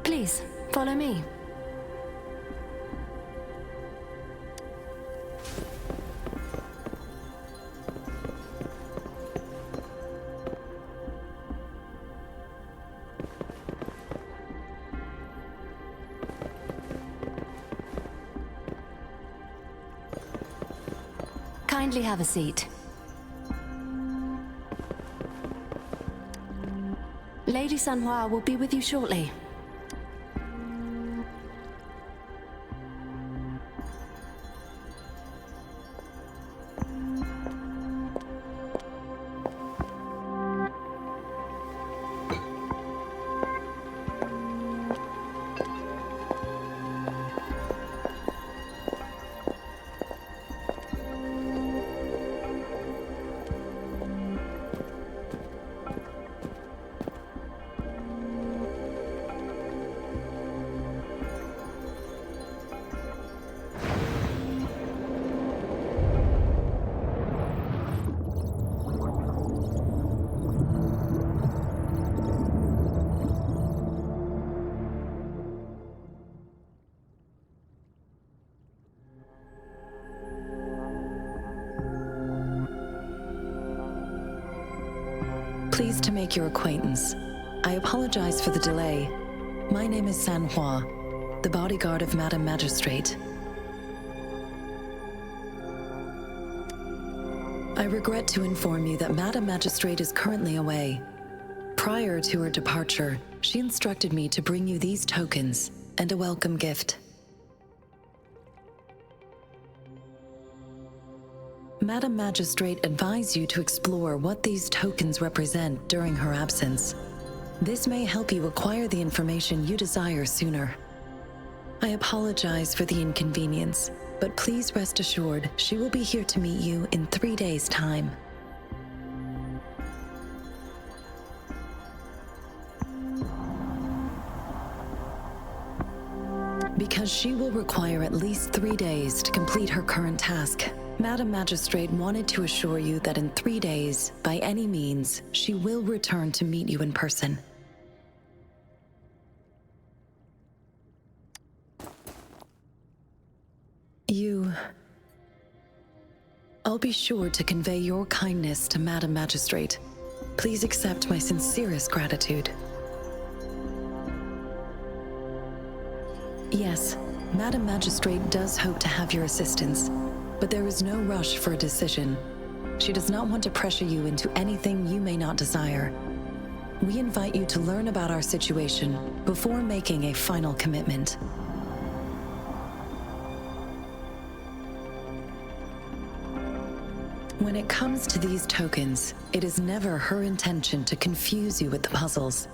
Please, follow me. Kindly have a seat. Lady Sanhua will be with you shortly. Pleased to make your acquaintance. I apologize for the delay. My name is Sanhua, the bodyguard of Madam Magistrate. I regret to inform you that Madam Magistrate is currently away. Prior to her departure, she instructed me to bring you these tokens and a welcome gift. Madam Magistrate advised you to explore what these tokens represent during her absence. This may help you acquire the information you desire sooner. I apologize for the inconvenience, but please rest assured she will be here to meet you in 3 days' time. Because she will require at least 3 days to complete her current task, Madam Magistrate wanted to assure you that in 3 days, by any means, she will return to meet you in person. I'll be sure to convey your kindness to Madam Magistrate. Please accept my sincerest gratitude. Yes, Madam Magistrate does hope to have your assistance, but there is no rush for a decision. She does not want to pressure you into anything you may not desire. We invite you to learn about our situation before making a final commitment. When it comes to these tokens, it is never her intention to confuse you with the puzzles.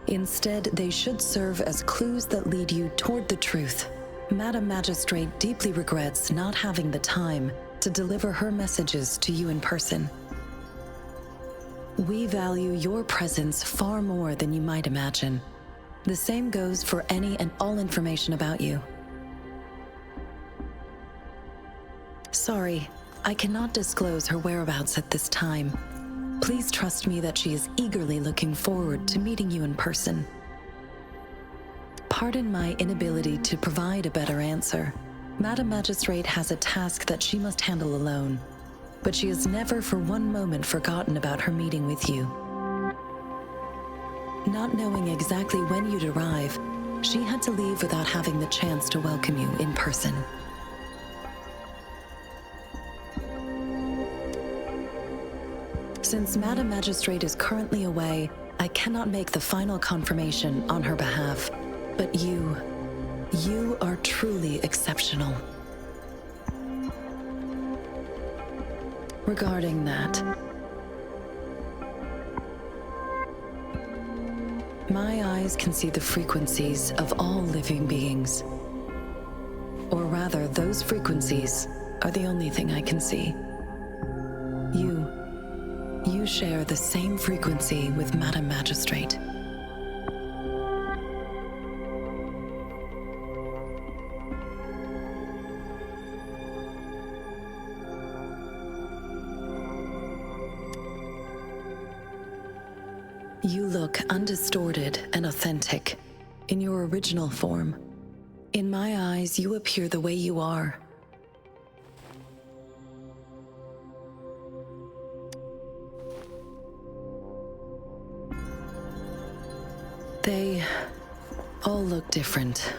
Instead, they should serve as clues that lead you toward the truth. Madam Magistrate deeply regrets not having the time to deliver her messages to you in person. We value your presence far more than you might imagine. The same goes for any and all information about you. Sorry, I cannot disclose her whereabouts at this time. Please trust me that she is eagerly looking forward to meeting you in person. Pardon my inability to provide a better answer. Madam Magistrate has a task that she must handle alone, but she has never for one moment forgotten about her meeting with you. Not knowing exactly when you'd arrive, she had to leave without having the chance to welcome you in person. Since Madam Magistrate is currently away, I cannot make the final confirmation on her behalf. But you are truly exceptional. Regarding that, my eyes can see the frequencies of all living beings. Or rather, those frequencies are the only thing I can see. You share the same frequency with Madam Magistrate. You look undistorted and authentic in your original form. In my eyes, you appear the way you are. They all look different.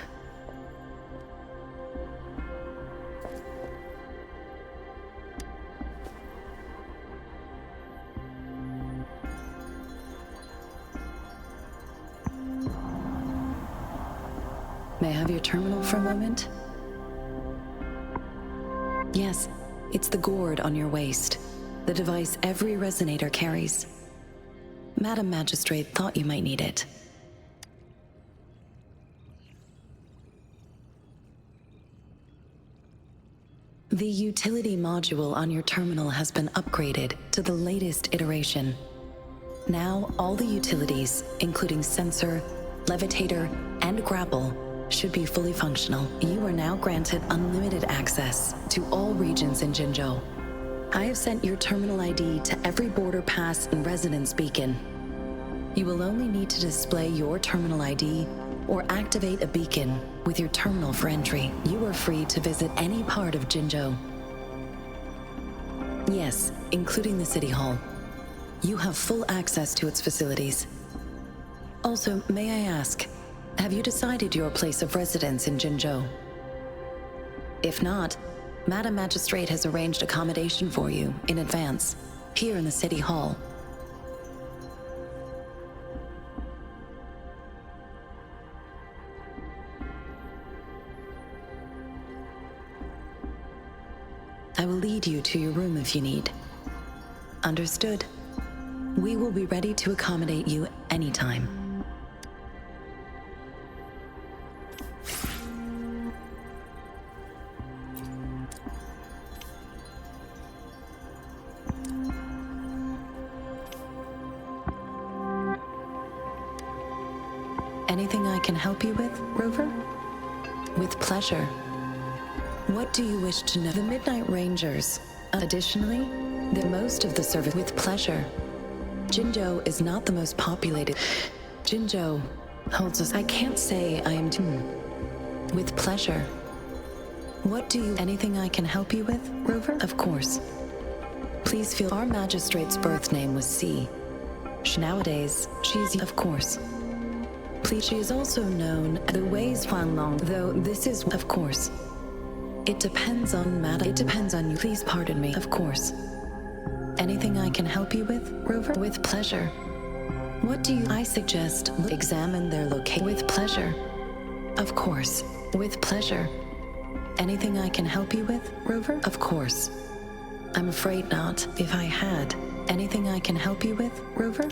May I have your terminal for a moment? Yes, it's the gourd on your waist, the device every resonator carries. Madam Magistrate thought you might need it. The utility module on your terminal has been upgraded to the latest iteration. Now, all the utilities, including sensor, levitator, and grapple, should be fully functional. You are now granted unlimited access to all regions in Jinzhou. I have sent your terminal ID to every border pass and resonance beacon. You will only need to display your terminal ID or activate a beacon with your terminal for entry. You are free to visit any part of Jinzhou. Yes, including the City Hall. You have full access to its facilities. Also, may I ask, have you decided your place of residence in Jinzhou? If not, Madam Magistrate has arranged accommodation for you in advance, here in the City Hall. I will lead you to your room if you need. Understood. We will be ready to accommodate you anytime. Anything I can help you with, Rover? With pleasure. What do you wish to know? The Midnight Rangers. Additionally, the most of the service with pleasure. Jinzhou is not the most populated. Jinzhou holds us. I can't say I am too. With pleasure. What do you... Anything I can help you with, Rover? Of course. Please feel... Our magistrate's birth name was C. Nowadays, she's... Of course. Please, she is also known as the Wei's Huanglong, though this is... Of course. It depends on Madam. It depends on you. Please pardon me. Of course. Anything I can help you with, Rover? With pleasure. What do you... I suggest examine their location. With pleasure. Of course. With pleasure. Anything I can help you with, Rover? Of course. I'm afraid not. If I had. Anything I can help you with, Rover?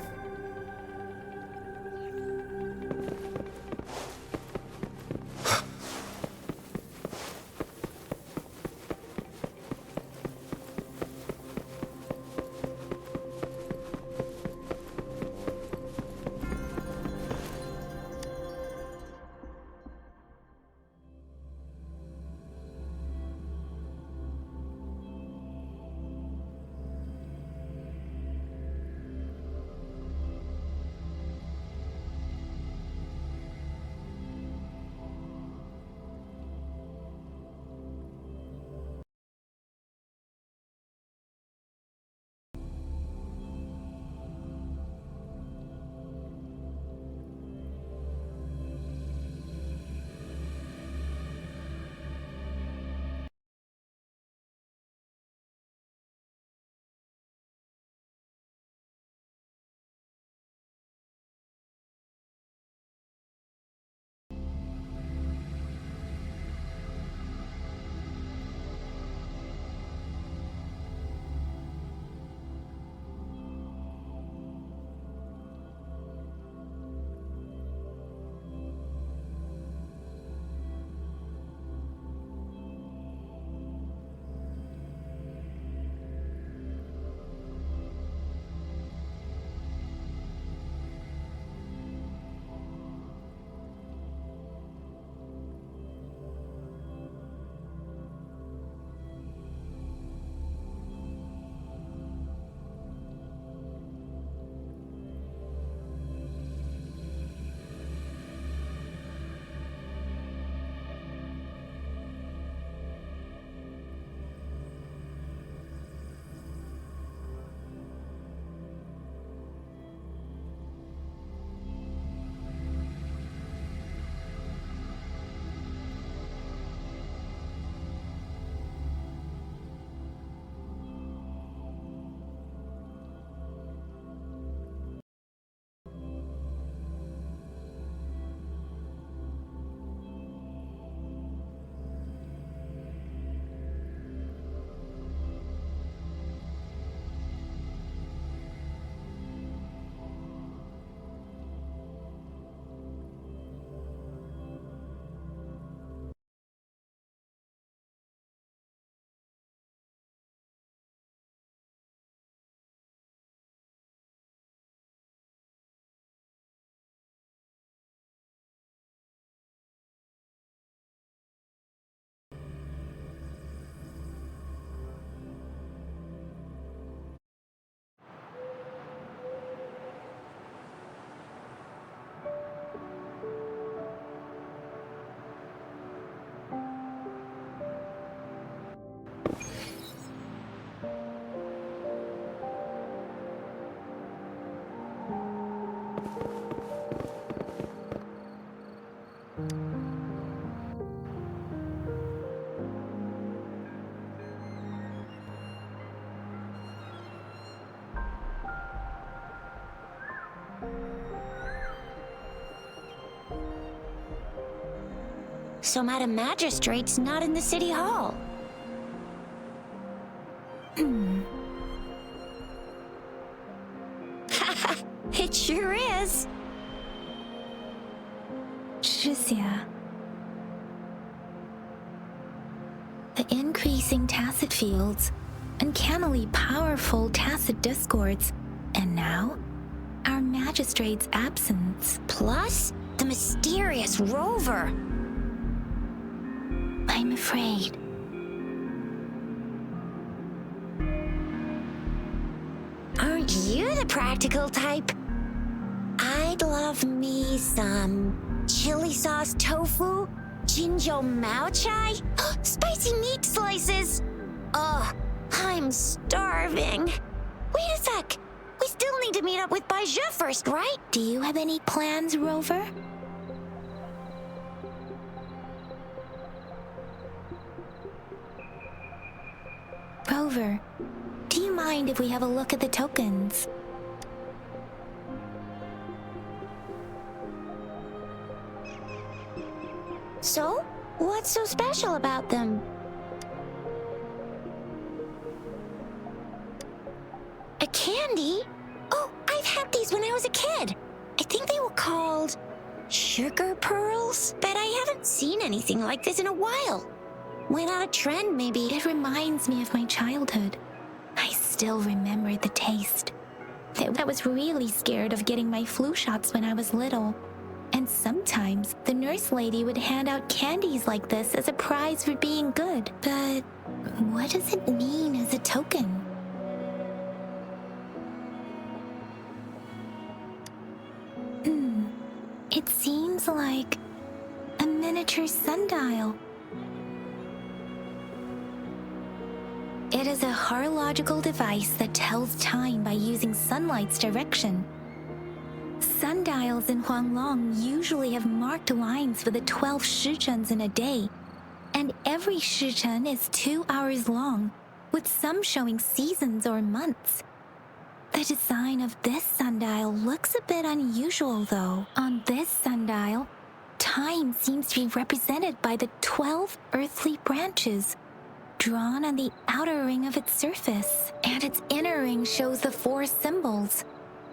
So Madam Magistrate's not in the city hall. It sure is. Shizia. The increasing tacit fields, uncannily powerful tacit discords, and now, our magistrate's absence. Plus, the mysterious rover. I'm afraid. Aren't you the practical type? I'd love me some chili sauce tofu, Jinjo Mao Chai, spicy meat slices. Ugh, I'm starving. Wait a sec. We still need to meet up with Baiju first, right? Do you have any plans, Rover? Rover, do you mind if we have a look at the tokens? So, what's so special about them? A candy? Oh, I've had these when I was a kid. I think they were called sugar pearls, but I haven't seen anything like this in a while. Went out of trend, maybe. It reminds me of my childhood. I still remember the taste. I was really scared of getting my flu shots when I was little. And sometimes the nurse lady would hand out candies like this as a prize for being good. But what does it mean as a token? It seems like a miniature sundial. It is a horological device that tells time by using sunlight's direction. Sundials in Huanglong usually have marked lines for the 12 shichens in a day, and every shichen is 2 hours long, with some showing seasons or months. The design of this sundial looks a bit unusual, though. On this sundial, time seems to be represented by the 12 earthly branches, drawn on the outer ring of its surface, and its inner ring shows the 4 symbols,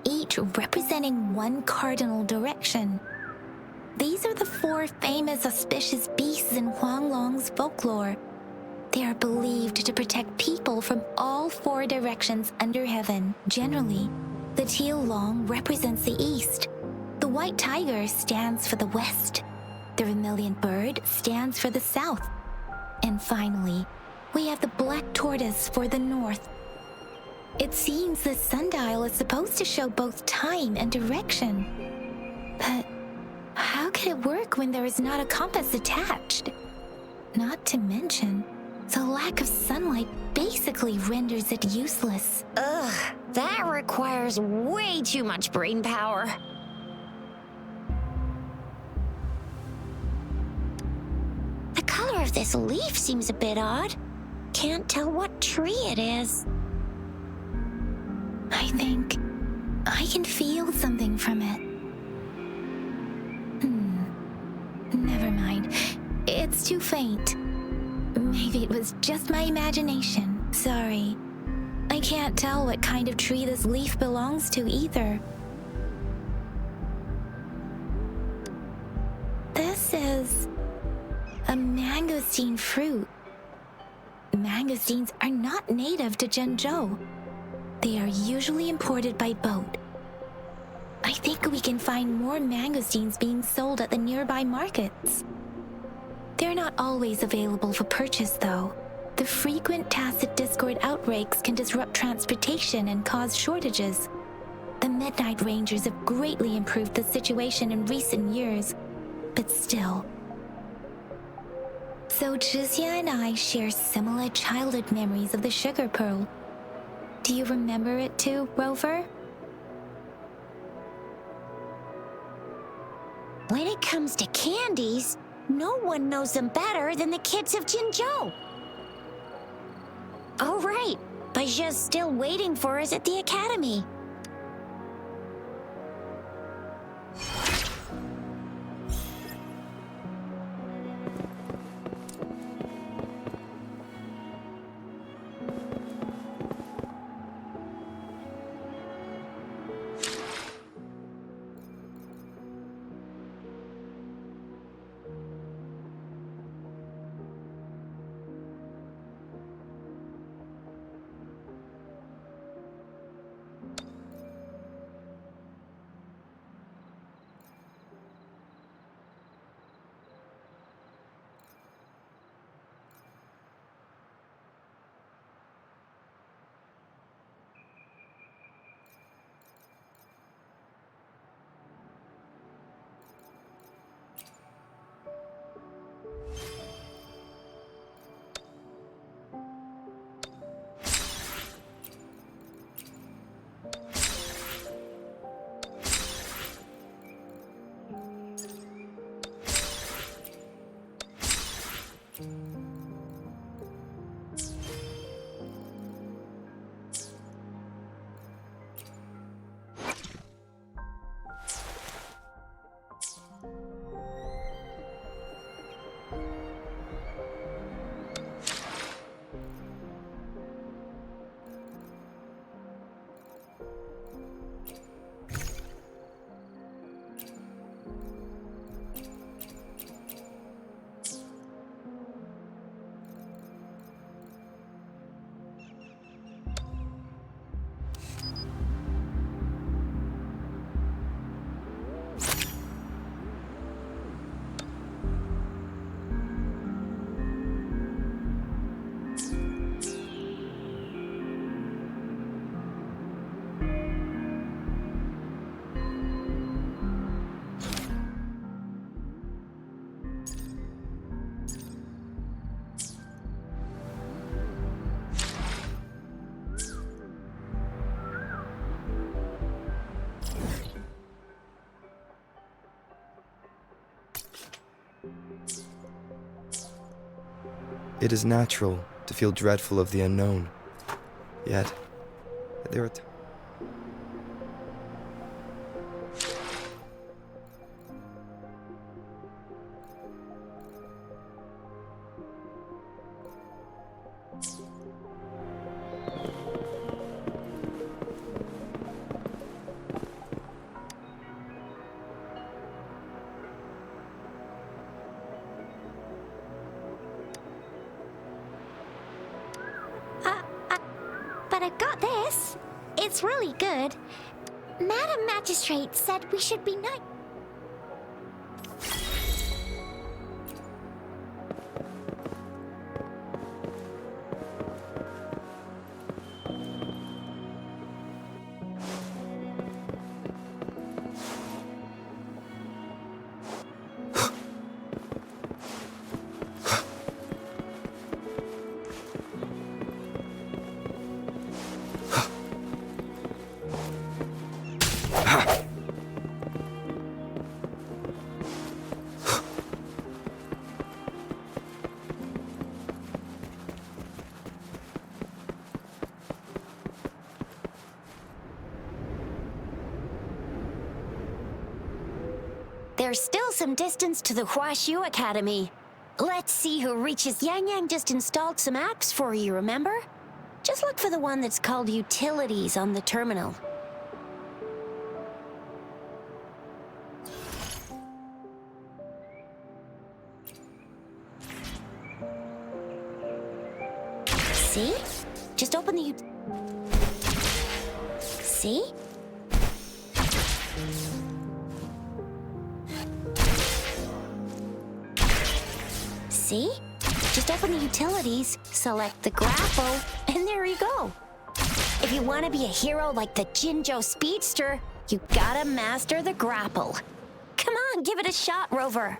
each representing one cardinal direction. These are the 4 famous auspicious beasts in Huanglong's folklore. They are believed to protect people from all 4 directions under heaven. Generally, the teal long represents the east, the white tiger stands for the west, the vermilion bird stands for the south, and finally, we have the black tortoise for the north. It seems this sundial is supposed to show both time and direction. But how could it work when there is not a compass attached? Not to mention, the lack of sunlight basically renders it useless. Ugh, that requires way too much brain power. The color of this leaf seems a bit odd. Can't tell what tree it is. I think I can feel something from it. Never mind. It's too faint. Maybe it was just my imagination. Sorry. I can't tell what kind of tree this leaf belongs to either. This is a mangosteen fruit. Mangosteens are not native to Zhengzhou. They are usually imported by boat. I think we can find more mangosteens being sold at the nearby markets. They're not always available for purchase, though. The frequent tacit discord outbreaks can disrupt transportation and cause shortages. The Midnight Rangers have greatly improved the situation in recent years, but still. So Zhizia and I share similar childhood memories of the sugar pearl. Do you remember it too, Rover? When it comes to candies, no one knows them better than the kids of Jinzhou. Oh, right. Baiju's still waiting for us at the academy. It is natural to feel dreadful of the unknown. Yet, there are But I've got this. It's really good. Madam Magistrate said we should be nice. There's still some distance to the Huashu Academy. Let's see who reaches. Yang Yang just installed some apps for you, remember? Just look for the one that's called Utilities on the terminal. See? Just open the See? See? Just open the utilities, select the grapple, and there you go. If you want to be a hero like the Jinzhou Speedster, you gotta master the grapple. Come on, give it a shot, Rover.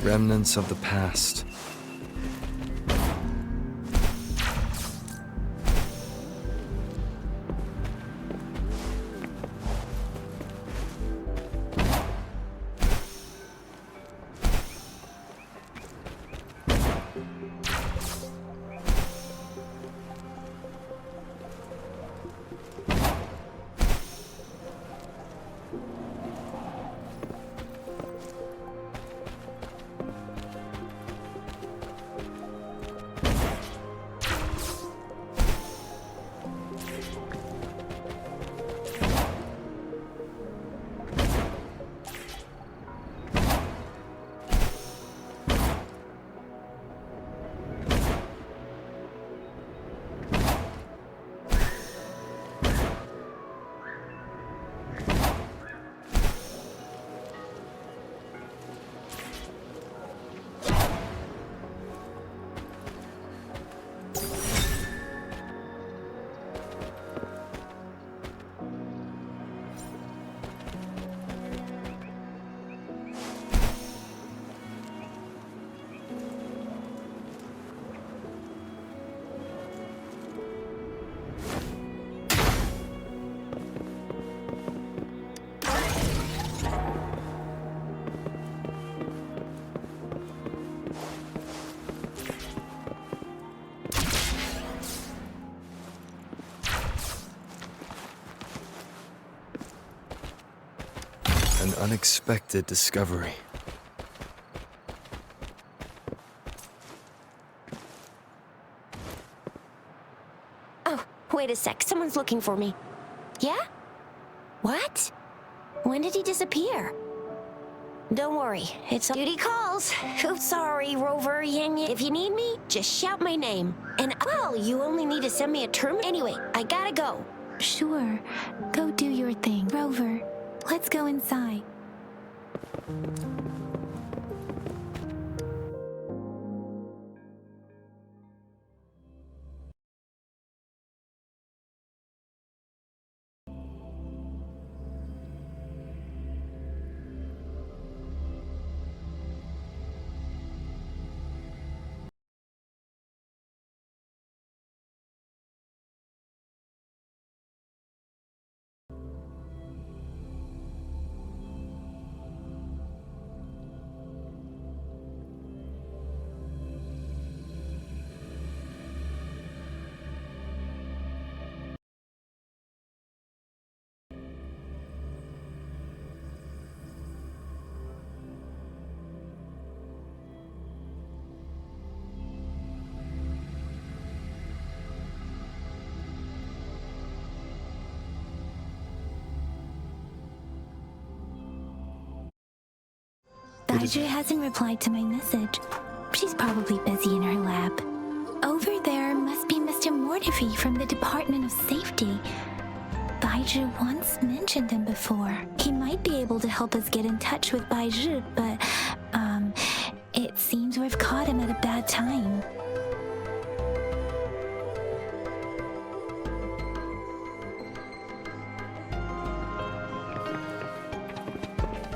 remnants of the past. An unexpected discovery. Oh, wait a sec. Someone's looking for me. Yeah? What? When did he disappear? Don't worry, it's duty calls. Oh, sorry, Rover, Yang. If you need me, just shout my name. And, well, you only need to send me a term. Anyway, I gotta go. Sure. Go do your thing, Rover. Let's go inside. Baizhi hasn't replied to my message. She's probably busy in her lab. Over there must be Mr. Mortifi from the Department of Safety. Baizhi once mentioned him before. He might be able to help us get in touch with Baizhi, but, it seems we've caught him at a bad time.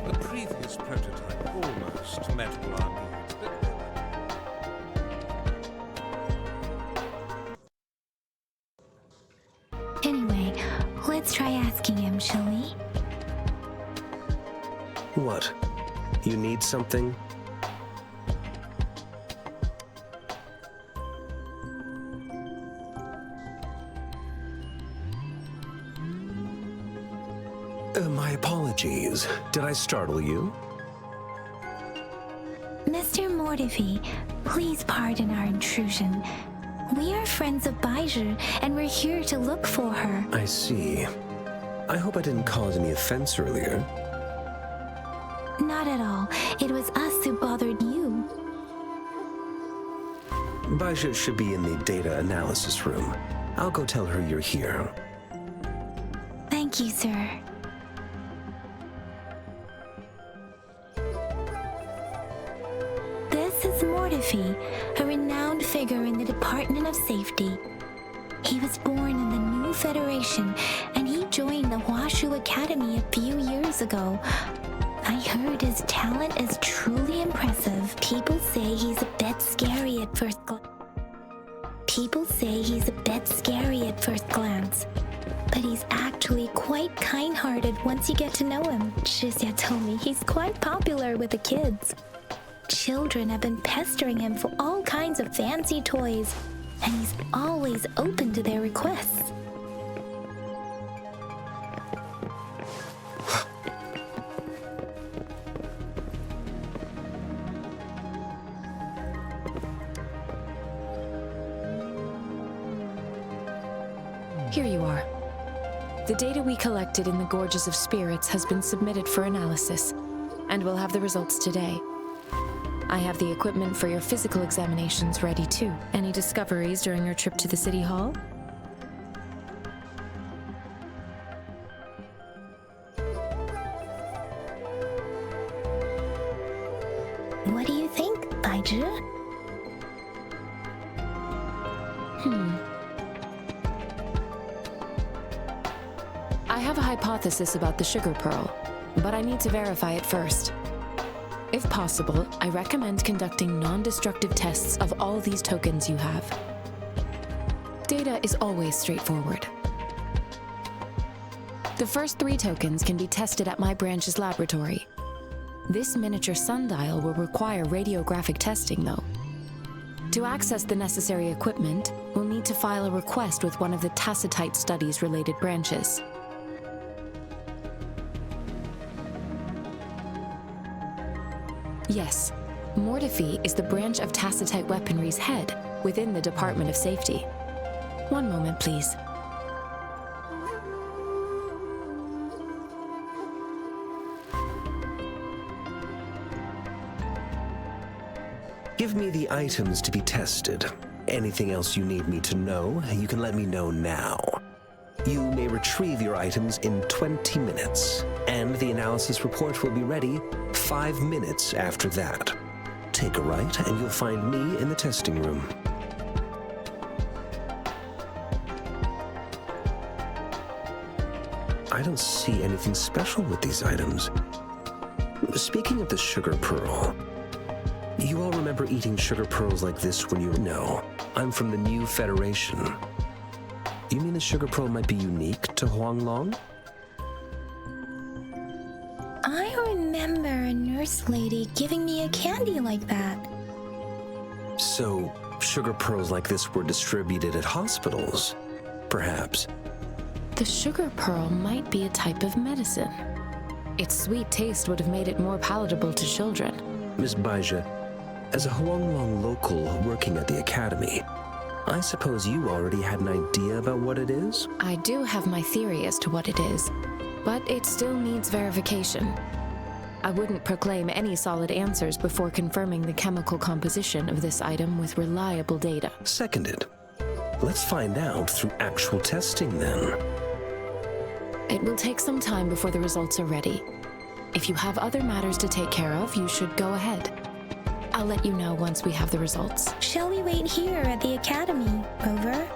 The previous prototype almost met all our needs, but Anyway, let's try asking him, shall we? What? You need something? My apologies. Did I startle you? Mr. Mortifi, please pardon our intrusion. We are friends of Baizhi, and we're here to look for her. I see. I hope I didn't cause any offense earlier. Not at all. It was us who bothered you. Baizhi should be in the data analysis room. I'll go tell her you're here. Thank you, sir. This is Mortifi, a renowned figure in the Department of Safety. He was born in the new Federation, and he joined the Huashu Academy a few years ago. I heard his talent is truly impressive. People say he's a bit scary at first glance. But he's actually quite kind-hearted once you get to know him. Shizia told me he's quite popular with the kids. Children have been pestering him for all kinds of fancy toys, and he's always open to their requests. Here you are. The data we collected in the Gorges of Spirits has been submitted for analysis, and we'll have the results today. I have the equipment for your physical examinations ready too. Any discoveries during your trip to the City Hall? What do you think, Baizhi? I have a hypothesis about the sugar pearl, but I need to verify it first. If possible, I recommend conducting non-destructive tests of all these tokens you have. Data is always straightforward. The first 3 tokens can be tested at my branch's laboratory. This miniature sundial will require radiographic testing, though. To access the necessary equipment, we'll need to file a request with one of the Tacitite Studies-related branches. Yes, Mortifi is the branch of Tacitite Weaponry's head within the Department of Safety. One moment, please. Give me the items to be tested. Anything else you need me to know, you can let me know now. You may retrieve your items in 20 minutes, and the analysis report will be ready 5 minutes after that. Take a right, and you'll find me in the testing room. I don't see anything special with these items. Speaking of the sugar pearl, you all remember eating sugar pearls like this when you... No, I'm from the New Federation. You mean the sugar pearl might be unique to Huanglong? I remember a nurse lady giving me a candy like that. So, sugar pearls like this were distributed at hospitals, perhaps. The sugar pearl might be a type of medicine. Its sweet taste would have made it more palatable to children. Miss Baija, as a Huanglong local working at the academy, I suppose you already had an idea about what it is? I do have my theory as to what it is, but it still needs verification. I wouldn't proclaim any solid answers before confirming the chemical composition of this item with reliable data. Seconded. Let's find out through actual testing then. It will take some time before the results are ready. If you have other matters to take care of, you should go ahead. I'll let you know once we have the results. Shall we wait here at the academy, Rover?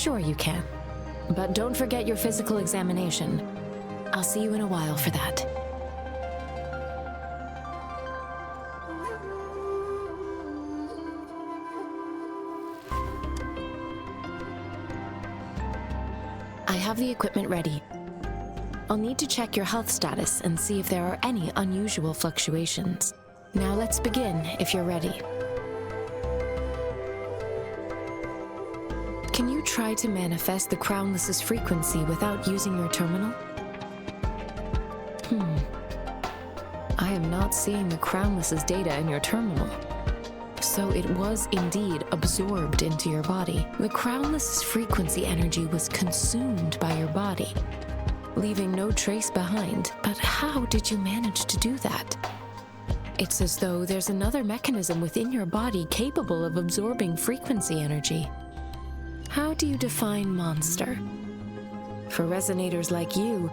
Sure you can. But don't forget your physical examination. I'll see you in a while for that. I have the equipment ready. I'll need to check your health status and see if there are any unusual fluctuations. Now let's begin, if you're ready. Can you try to manifest the Crownless's frequency without using your terminal? I am not seeing the Crownless's data in your terminal. So it was indeed absorbed into your body. The Crownless's frequency energy was consumed by your body, leaving no trace behind. But how did you manage to do that? It's as though there's another mechanism within your body capable of absorbing frequency energy. How do you define monster? For resonators like you,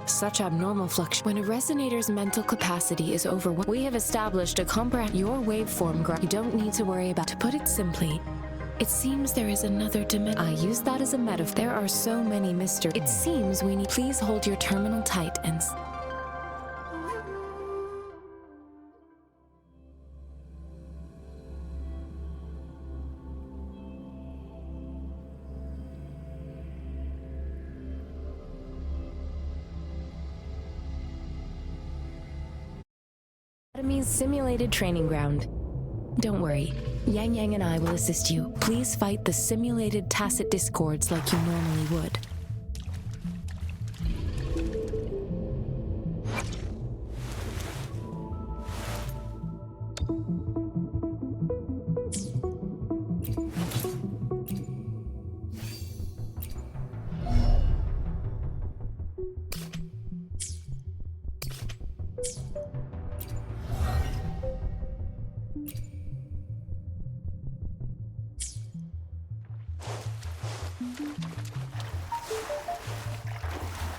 such abnormal when a resonator's mental capacity is over, we have established a your waveform graph. You don't need to worry about. To put it simply, it seems there is another dimension. I use that as a metaphor. There are so many mysteries. It seems we need. Please hold your terminal tight and. Academy's simulated training ground. Don't worry, Yang Yang and I will assist you. Please fight the simulated tacit discords like you normally would.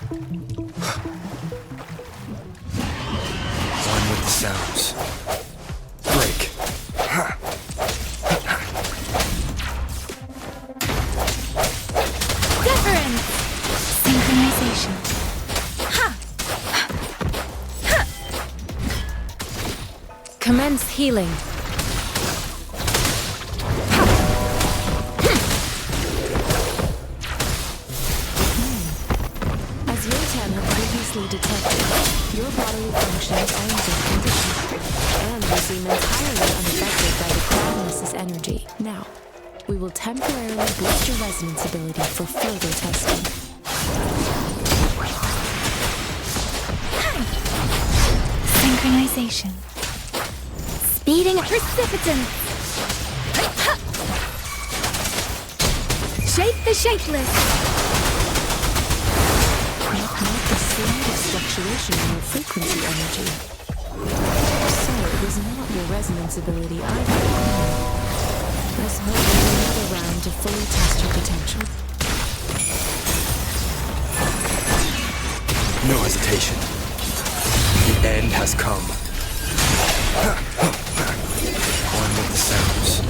One with the sounds. Break. Difference! Synchronization. Commence healing. Detected. Your bodily functions are in good condition, and you seem entirely unaffected by the Crownless's energy. Now, we will temporarily boost your resonance ability for further testing. Synchronization. Speeding precipitance. Shape the shapeless. Not the slightest fluctuation in your frequency energy. So it was not your resonance ability either. Let's hope there's another round to fully test your potential. No hesitation. The end has come. One with the sounds.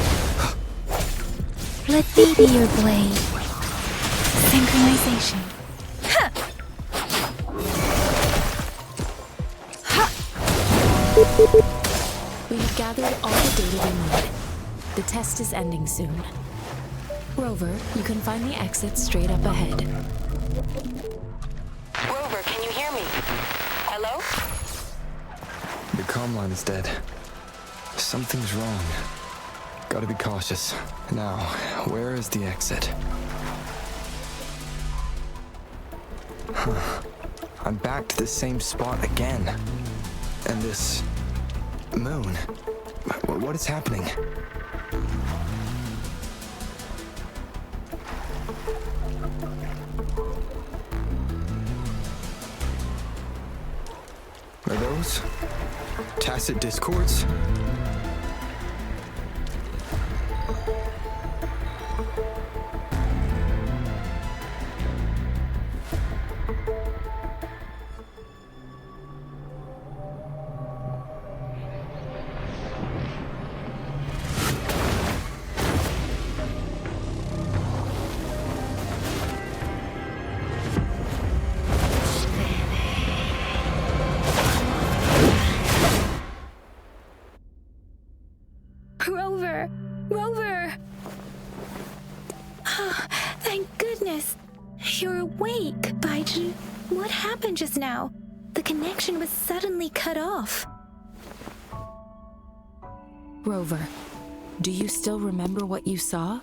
Let thee be your blade. Synchronization. We have gathered all the data we need. The test is ending soon. Rover, you can find the exit straight up ahead. Rover, can you hear me? Hello? The comm line is dead. Something's wrong. Gotta be cautious. Now, where is the exit? I'm back to the same spot again. And this moon. What is happening? Are those tacit discords? Rover! Oh, thank goodness. You're awake, Baiju. What happened just now? The connection was suddenly cut off. Rover, do you still remember what you saw?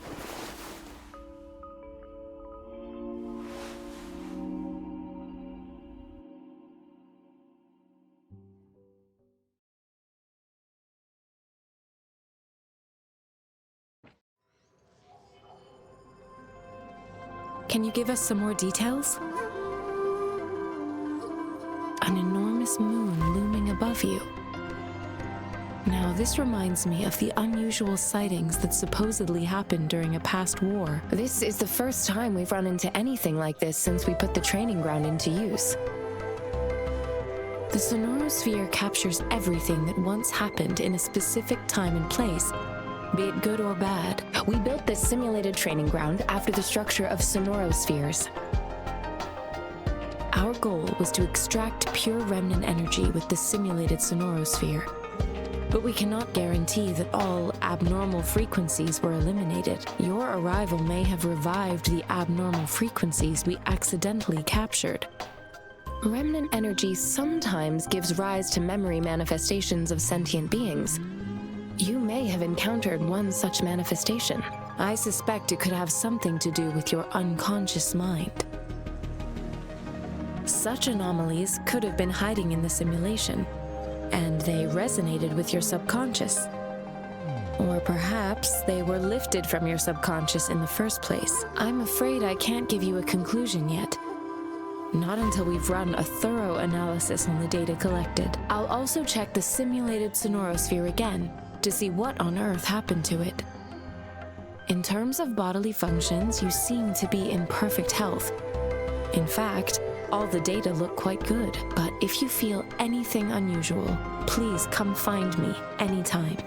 Can you give us some more details? An enormous moon looming above you. Now, this reminds me of the unusual sightings that supposedly happened during a past war. This is the first time we've run into anything like this since we put the training ground into use. The sonorosphere captures everything that once happened in a specific time and place, be it good or bad. We built this simulated training ground after the structure of sonorospheres. Our goal was to extract pure remnant energy with the simulated sonorosphere. But we cannot guarantee that all abnormal frequencies were eliminated. Your arrival may have revived the abnormal frequencies we accidentally captured. Remnant energy sometimes gives rise to memory manifestations of sentient beings. You may have encountered one such manifestation. I suspect it could have something to do with your unconscious mind. Such anomalies could have been hiding in the simulation, and they resonated with your subconscious. Or perhaps they were lifted from your subconscious in the first place. I'm afraid I can't give you a conclusion yet. Not until we've run a thorough analysis on the data collected. I'll also check the simulated sonorosphere again to see what on earth happened to it. In terms of bodily functions, you seem to be in perfect health. In fact, all the data look quite good. But if you feel anything unusual, please come find me anytime.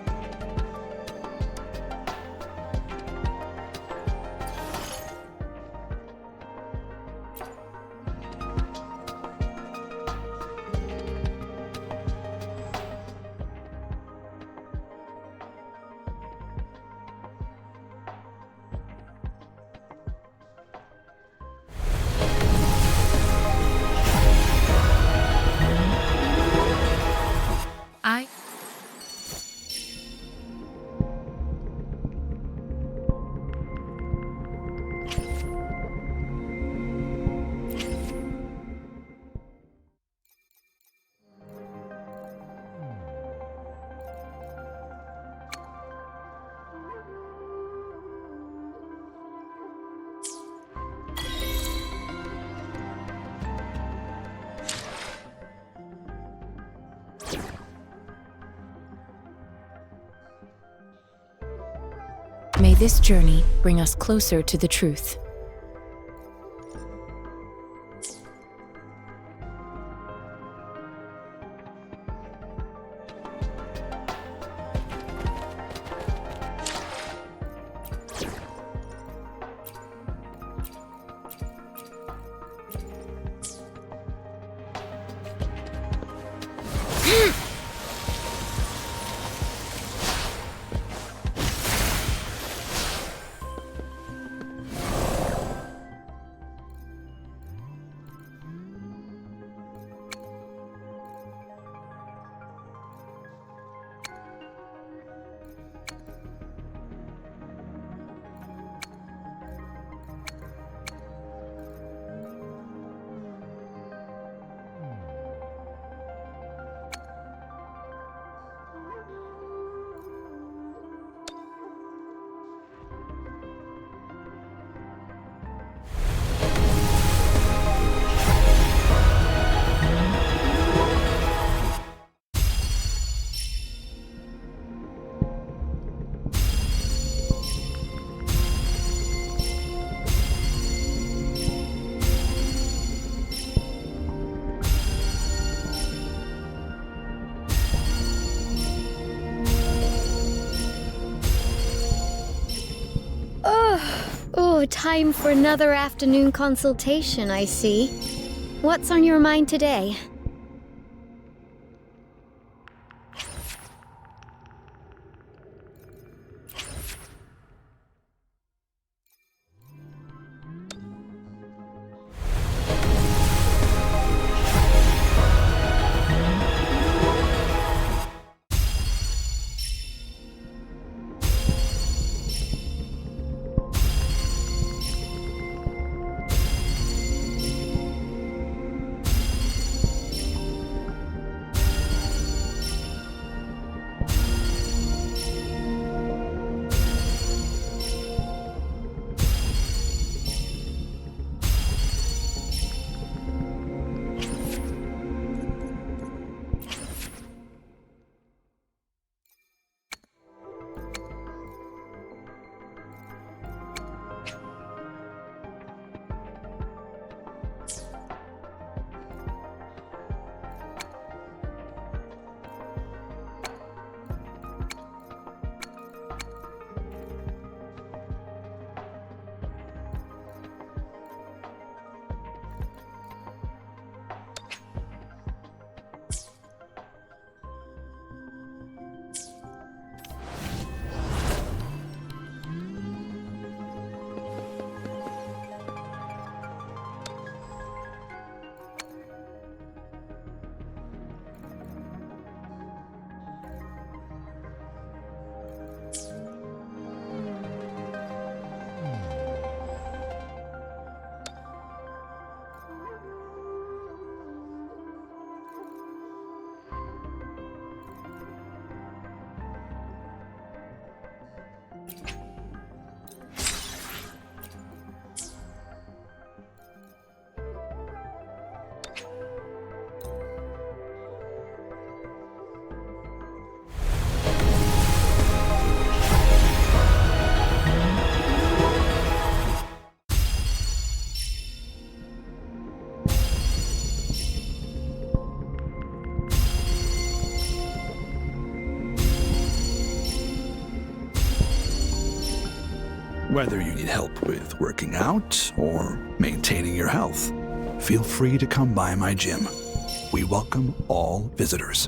May this journey bring us closer to the truth. Time for another afternoon consultation, I see. What's on your mind today? Whether you need help with working out or maintaining your health, feel free to come by my gym. We welcome all visitors.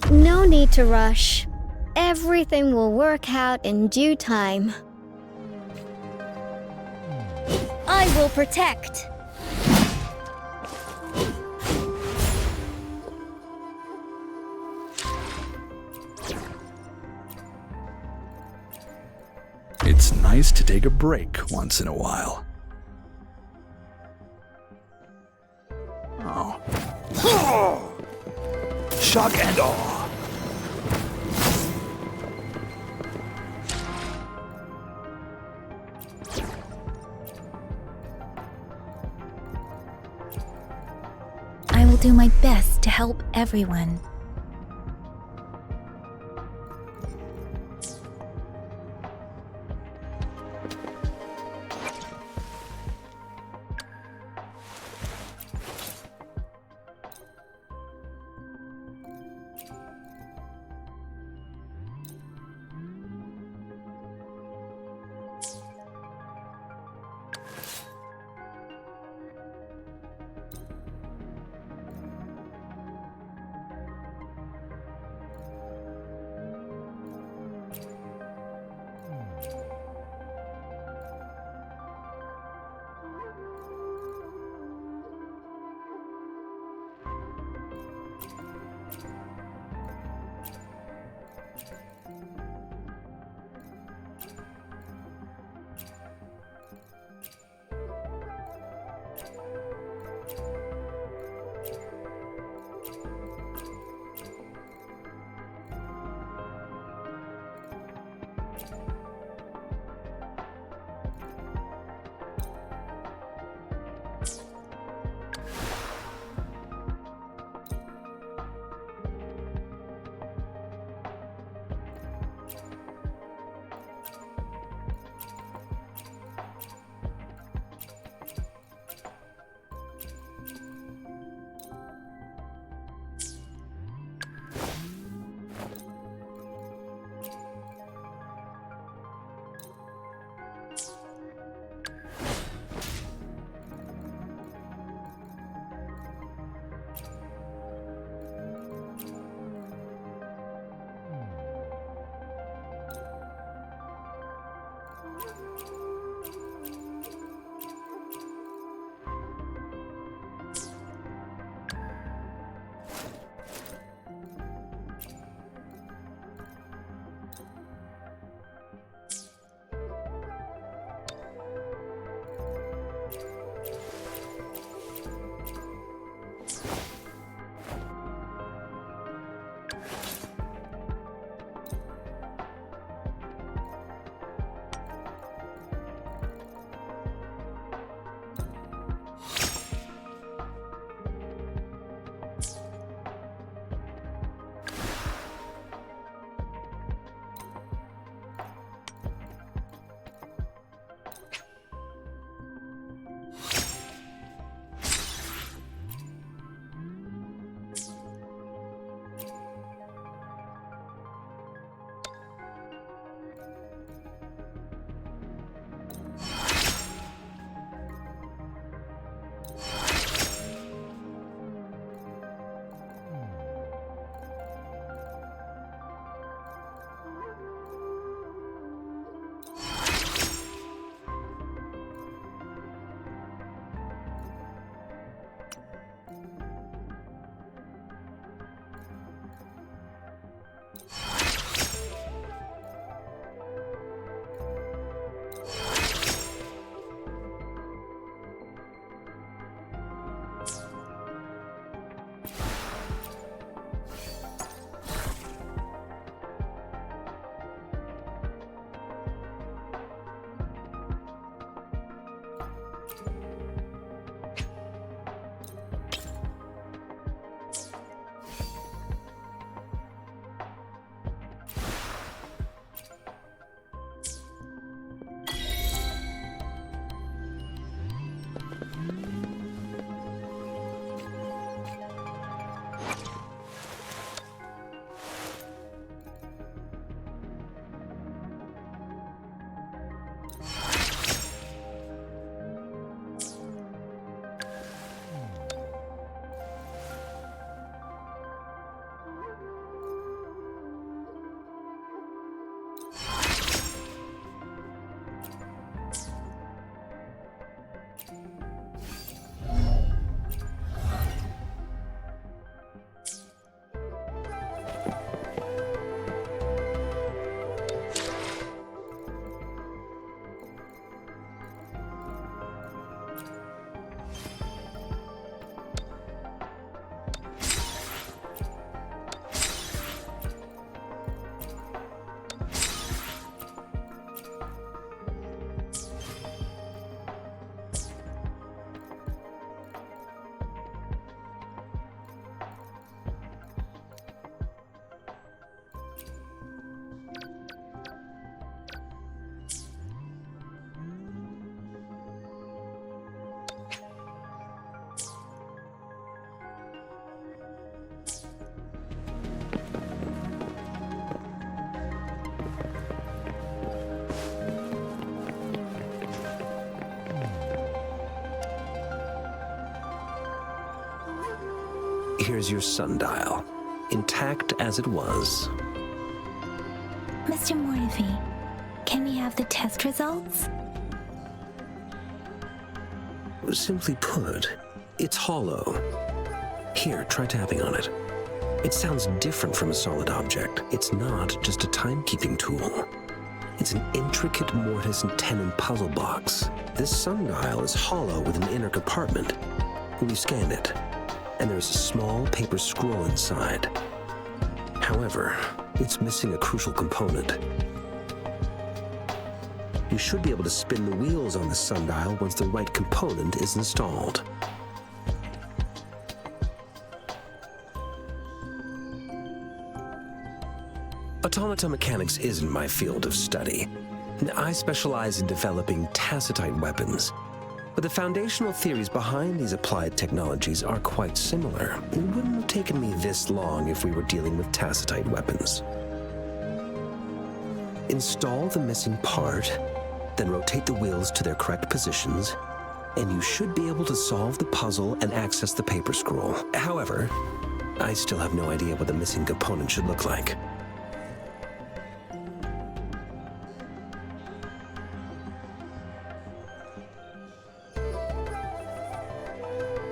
No need to rush. Everything will work out in due time. I will protect. It's nice to take a break once in a while. Oh. Shock and awe. I will do my best to help everyone. Here's your sundial, intact as it was. Mr. Mortefi, can we have the test results? Simply put, it's hollow. Here, try tapping on it. It sounds different from a solid object. It's not just a timekeeping tool. It's an intricate mortise and tenon puzzle box. This sundial is hollow with an inner compartment. We scanned it, and there's a small paper scroll inside. However, it's missing a crucial component. You should be able to spin the wheels on the sundial once the right component is installed. Automata mechanics isn't my field of study. I specialize in developing tacitite weapons, but the foundational theories behind these applied technologies are quite similar. It wouldn't have taken me this long if we were dealing with tacitite weapons. Install the missing part, then rotate the wheels to their correct positions, and you should be able to solve the puzzle and access the paper scroll. However, I still have no idea what the missing component should look like.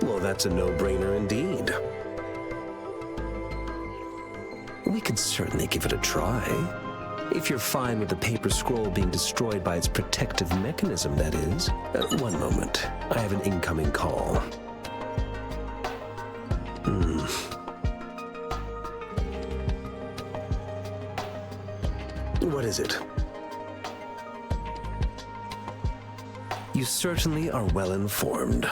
Well, that's a no-brainer indeed. We can certainly give it a try. If you're fine with the paper scroll being destroyed by its protective mechanism, that is. One moment. I have an incoming call. What is it? You certainly are well informed.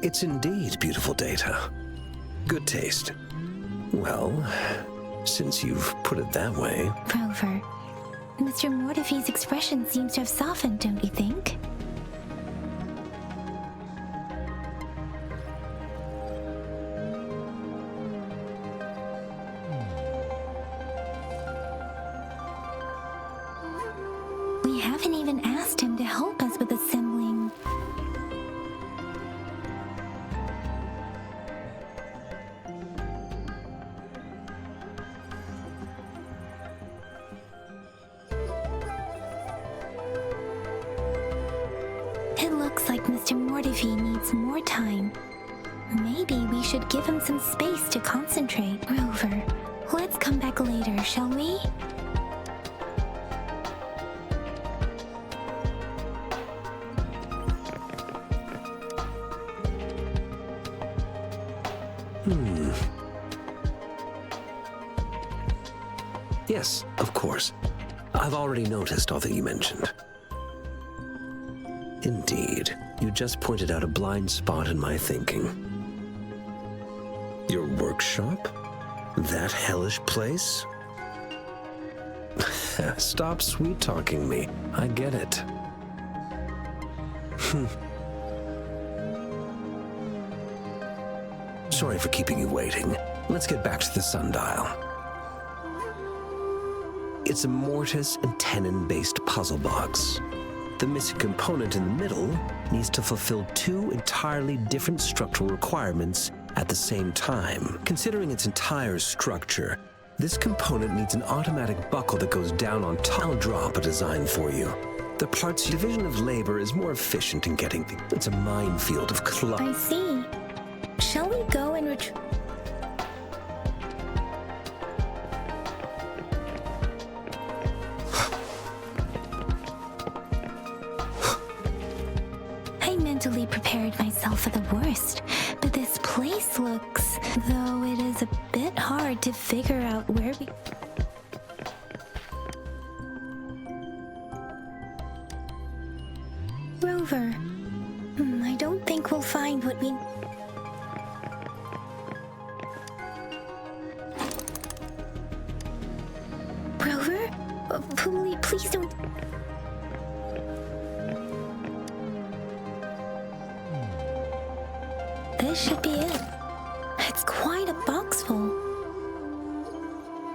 It's indeed beautiful data. Good taste. Well, since you've put it that way... Rover, Mr. Mortefi's expression seems to have softened, don't you think? We haven't even asked him to help us with assembling... It looks like Mr. Mortefi needs more time. Maybe we should give him some space to concentrate. Rover, let's come back later, shall we? Yes, of course. I've already noticed all that you mentioned. Indeed, you just pointed out a blind spot in my thinking. Your workshop? That hellish place? Stop sweet-talking me. I get it. Sorry for keeping you waiting. Let's get back to the sundial. It's a mortise and tenon-based puzzle box. The missing component in the middle needs to fulfill two entirely different structural requirements at the same time. Considering its entire structure, this component needs an automatic buckle that goes down on top. I'll drop a design for you. The parts division of labor is more efficient in getting things. It's a minefield of I see. Shall we go and I mentally prepared myself for the worst, but this place looks, though it is a bit hard to figure out where we... Rover, I don't think we'll find what we... Rover? Please don't... This should be it. It's quite a box full.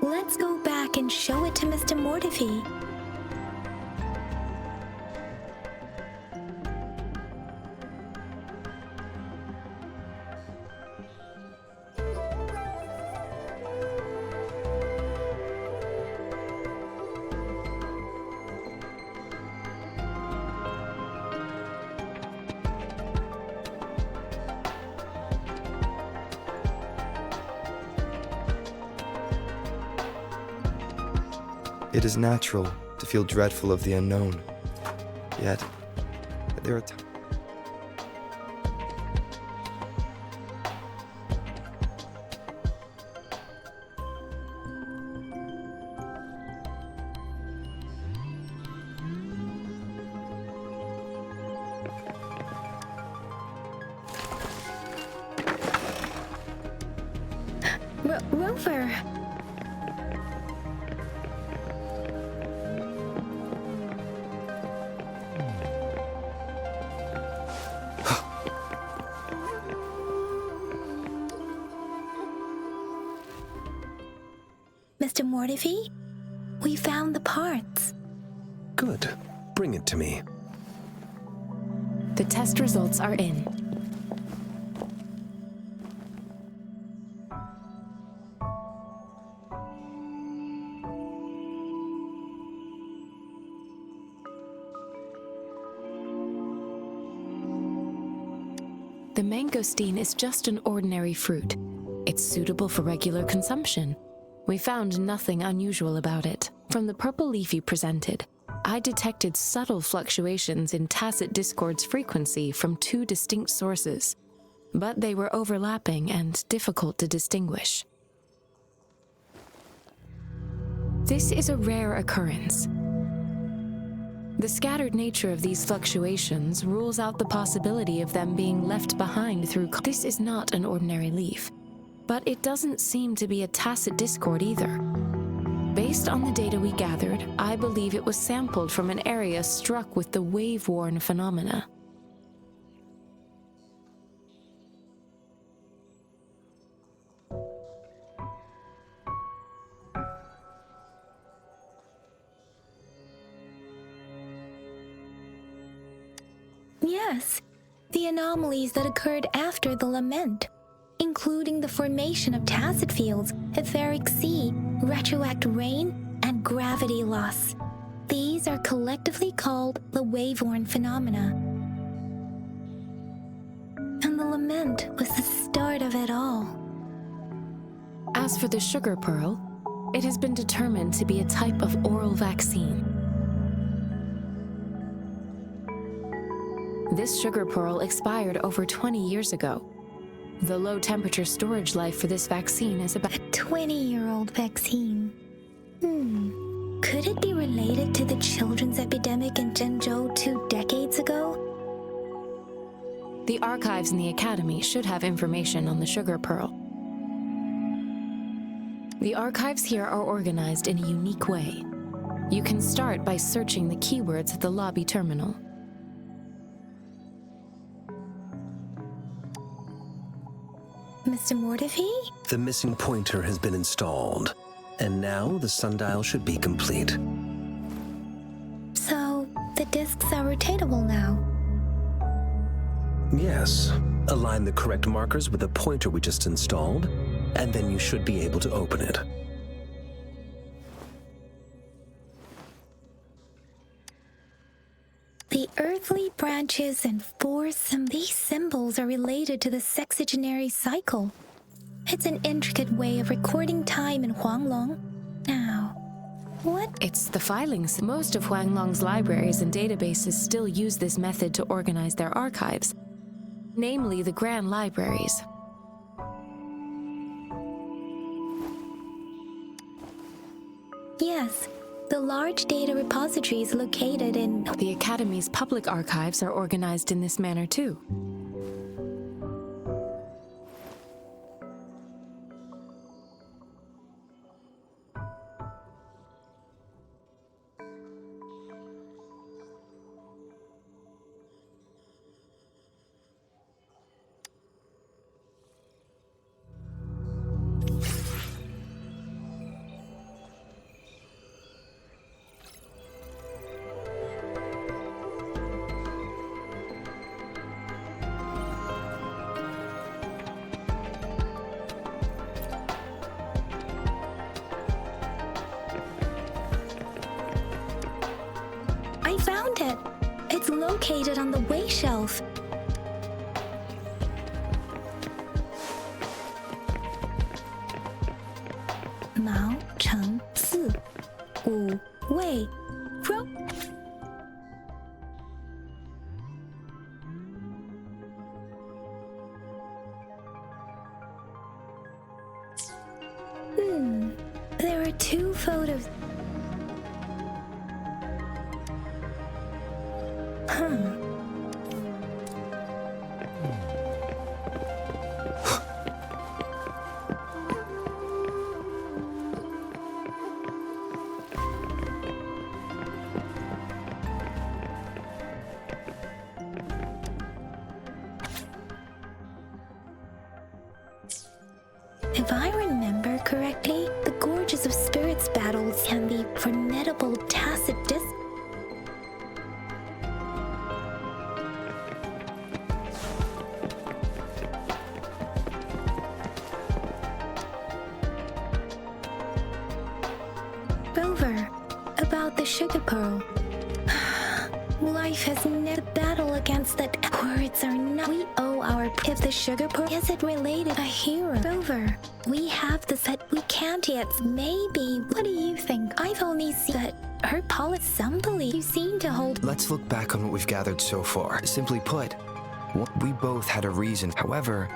Let's go back and show it to Mr. Mortefi. It is natural to feel dreadful of the unknown. Yet, there are times. Rover! Mr. Mortivy, we found the parts. Good. Bring it to me. The test results are in. The mangosteen is just an ordinary fruit. It's suitable for regular consumption. We found nothing unusual about it. From the purple leaf you presented, I detected subtle fluctuations in tacit discord's frequency from two distinct sources, but they were overlapping and difficult to distinguish. This is a rare occurrence. The scattered nature of these fluctuations rules out the possibility of them being left behind through. This is not an ordinary leaf, but it doesn't seem to be a tacit discord either. Based on the data we gathered, I believe it was sampled from an area struck with the wave-worn phenomena. Yes, the anomalies that occurred after the lament, including the formation of tacit fields, etheric sea, retroact rain, and gravity loss. These are collectively called the wave-worn phenomena. And the lament was the start of it all. As for the sugar pearl, it has been determined to be a type of oral vaccine. This sugar pearl expired over 20 years ago. The low-temperature storage life for this vaccine is about... A 20-year-old vaccine. Could it be related to the children's epidemic in Jinzhou 2 decades ago? The archives in the Academy should have information on the sugar pearl. The archives here are organized in a unique way. You can start by searching the keywords at the lobby terminal. Mr. Mortivy? The missing pointer has been installed, and now the sundial should be complete. So, the discs are rotatable now? Yes. Align the correct markers with the pointer we just installed, and then you should be able to open it. The earthly branches and foursome, these symbols are related to the sexagenary cycle. It's an intricate way of recording time in Huanglong. Now, what? It's the filings. Most of Huanglong's libraries and databases still use this method to organize their archives, namely the Grand Libraries. Yes. The large data repositories located in... The Academy's public archives are organized in this manner too. I found it. It's located on the way shelf. Mao Cheng Si, Ooh, wait. There are 2 photos. If I remember correctly, the Gorges of Spirits battles can be formidable tacit Rover, about the sugar pearl. Life has never battle against that. Words are not. We owe our. If the sugar pearl is it related a hero? Rover, we have the set. We can't yet. Maybe. What do you think? I've only seen that her policy. Some believe you seem to hold. Let's look back on what we've gathered so far. Simply put, we both had a reason. However,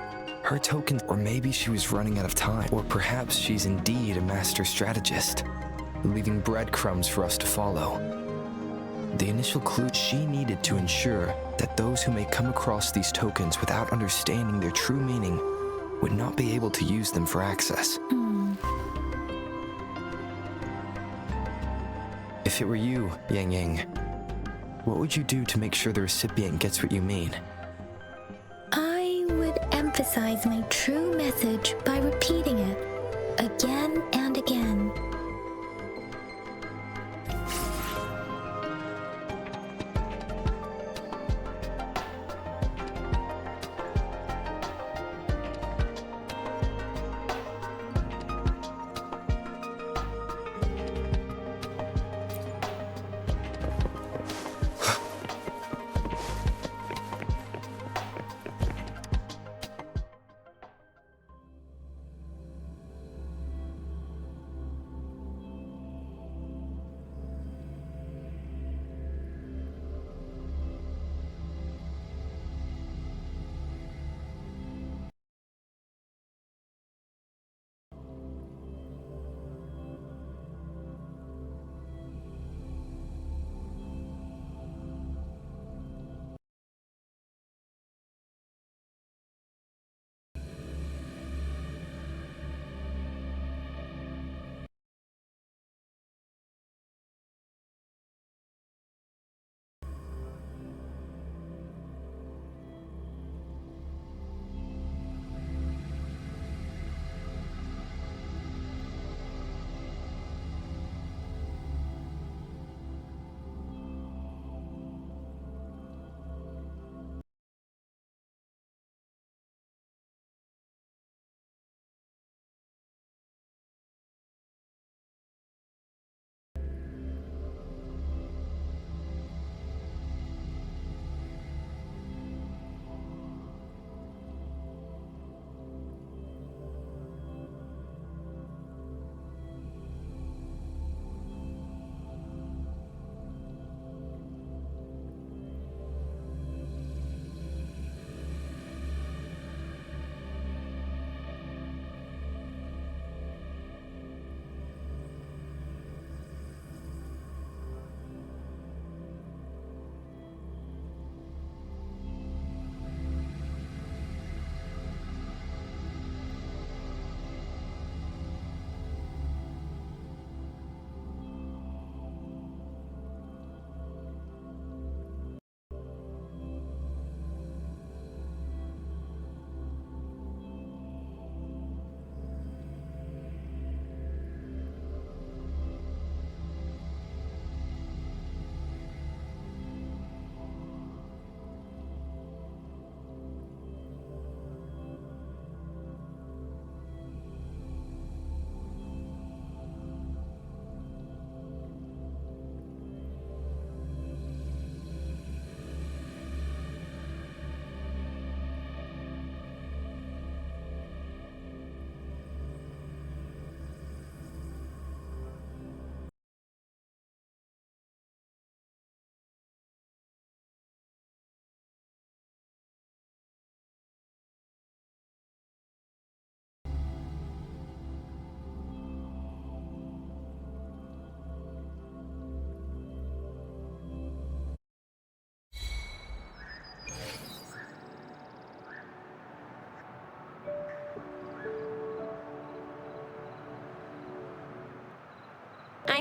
her token, or maybe she was running out of time, or perhaps she's indeed a master strategist, leaving breadcrumbs for us to follow. The initial clue she needed to ensure that those who may come across these tokens without understanding their true meaning would not be able to use them for access. If it were you, Yang Yang, what would you do to make sure the recipient gets what you mean? I would emphasize my true message by repeating it again and again.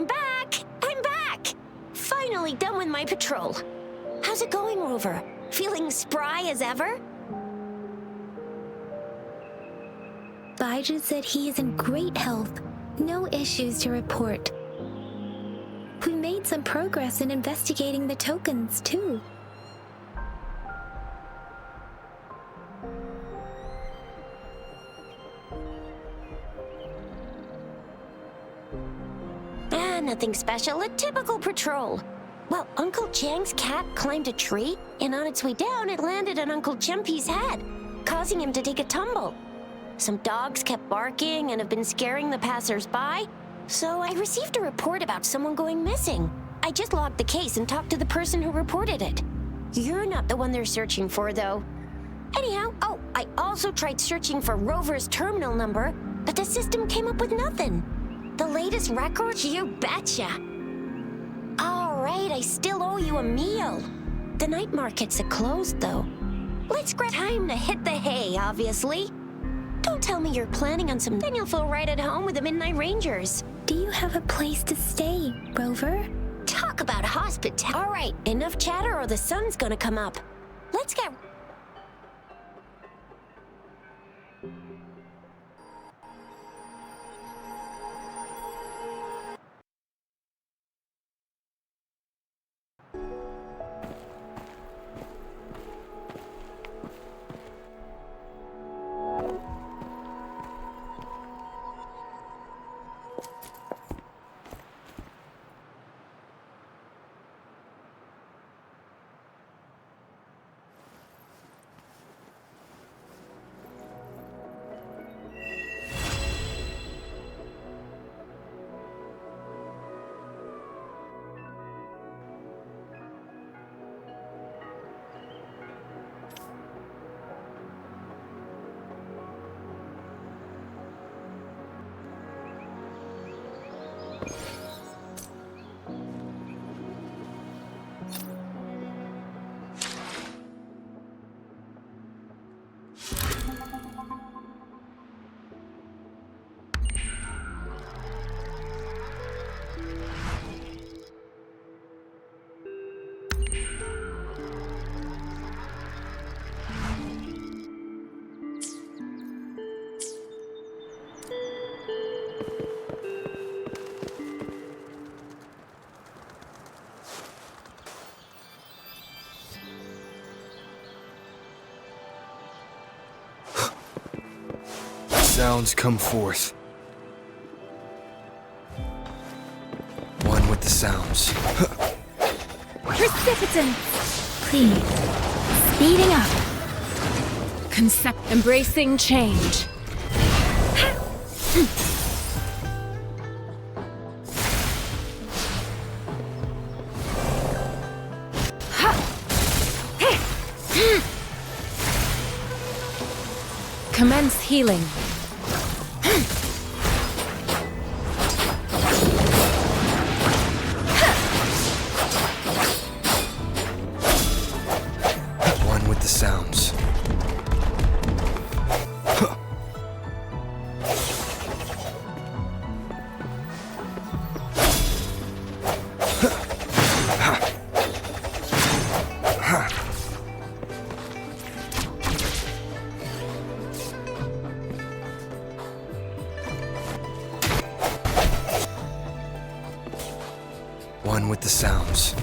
I'm back! I'm back! Finally done with my patrol. How's it going, Rover? Feeling spry as ever? Baiju said he is in great health. No issues to report. We made some progress in investigating the tokens, too. Nothing special, a typical patrol. Well, Uncle Chang's cat climbed a tree, and on its way down, it landed on Uncle Chempi's head, causing him to take a tumble. Some dogs kept barking and have been scaring the passers-by, so I received a report about someone going missing. I just logged the case and talked to the person who reported it. You're not the one they're searching for, though. Anyhow, I also tried searching for Rover's terminal number, but the system came up with nothing. The latest records? You betcha. All right, I still owe you a meal. The night markets are closed, though. Let's grab time to hit the hay, obviously. Don't tell me you're planning on some... Then you'll feel right at home with the Midnight Rangers. Do you have a place to stay, Rover? Talk about hospitality. All right, enough chatter or the sun's gonna come up. Let's get... Sounds come forth. One with the sounds. Precipitant! Please, speeding up. Embracing change. Commence healing. One with the sounds. One with the sounds.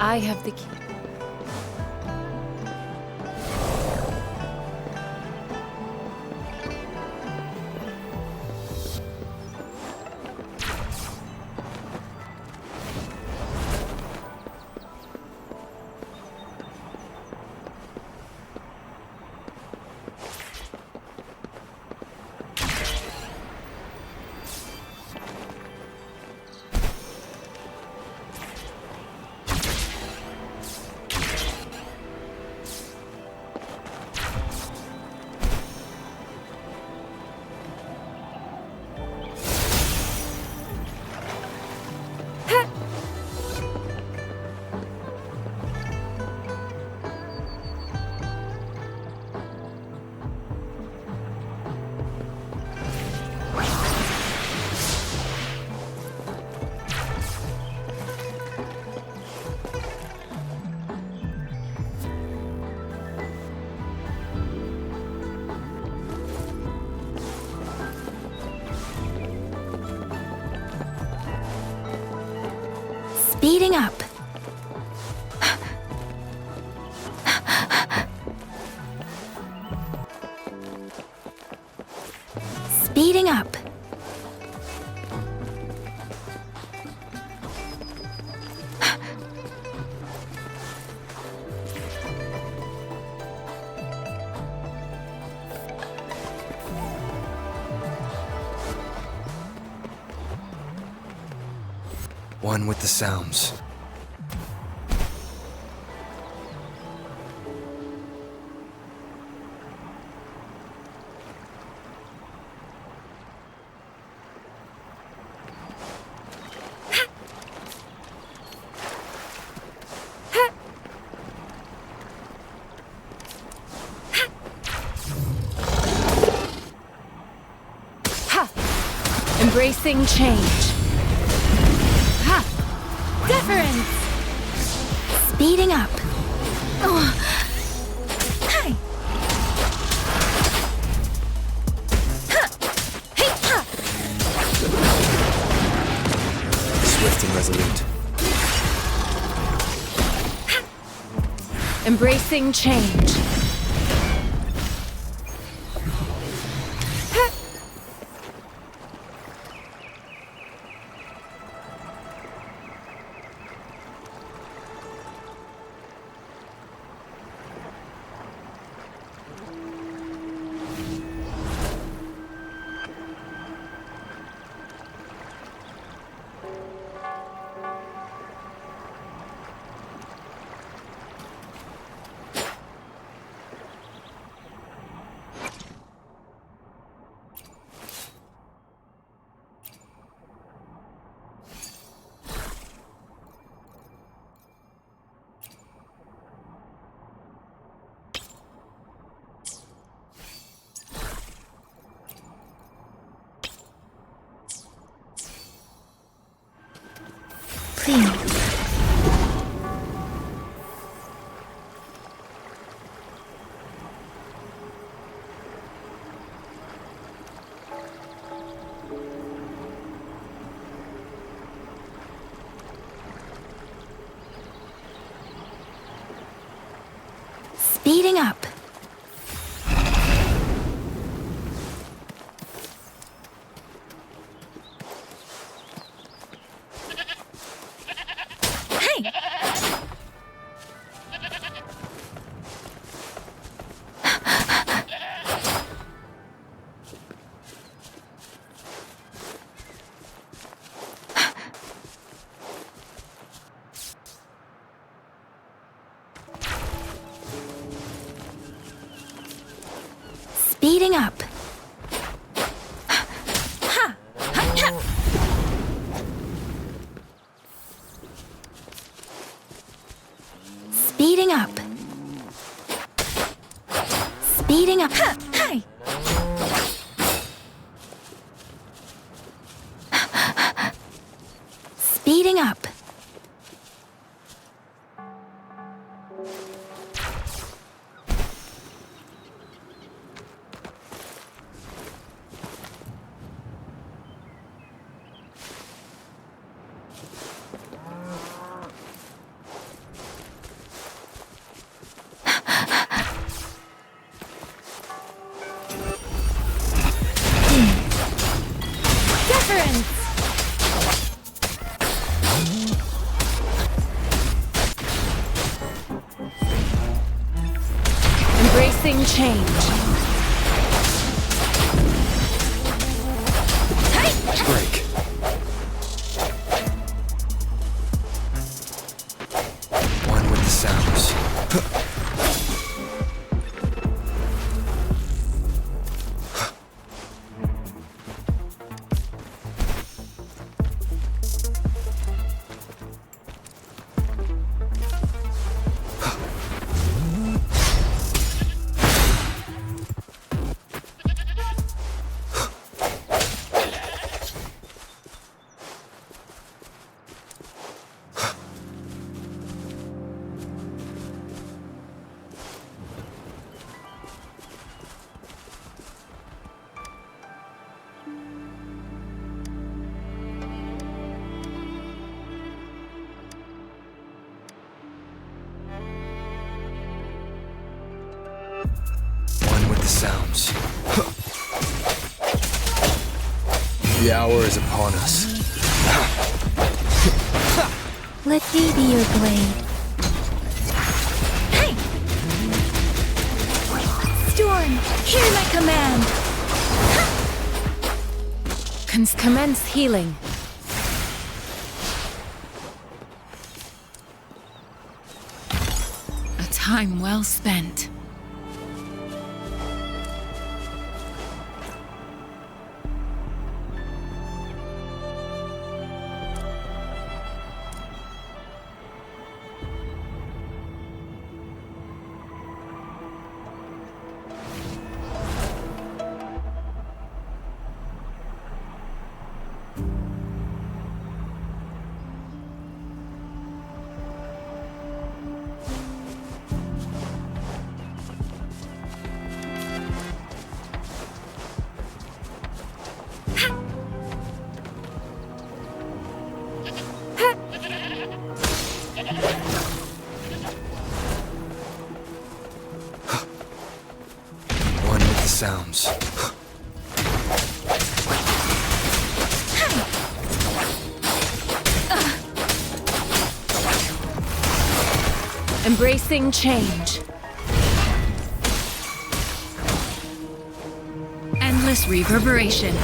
I have the key. Speeding up. Speeding up. One with the sounds. Embracing change. Ha! Deference! Speeding up. Oh. Hey! Ha! Hey! Ha! Swift and resolute. Embracing change. Please. Speeding up. Hey! Speeding up. Ha! Ha! Ha! Speeding up. Speeding up. Ha! Hey! Speeding up. Deference! Embracing change. Break. One with the sounds. The hour is upon us. Let thee be your blade. Hey! Storm, hear my command! Commence healing. A time well spent. One with the sounds. Embracing change. Endless reverberation.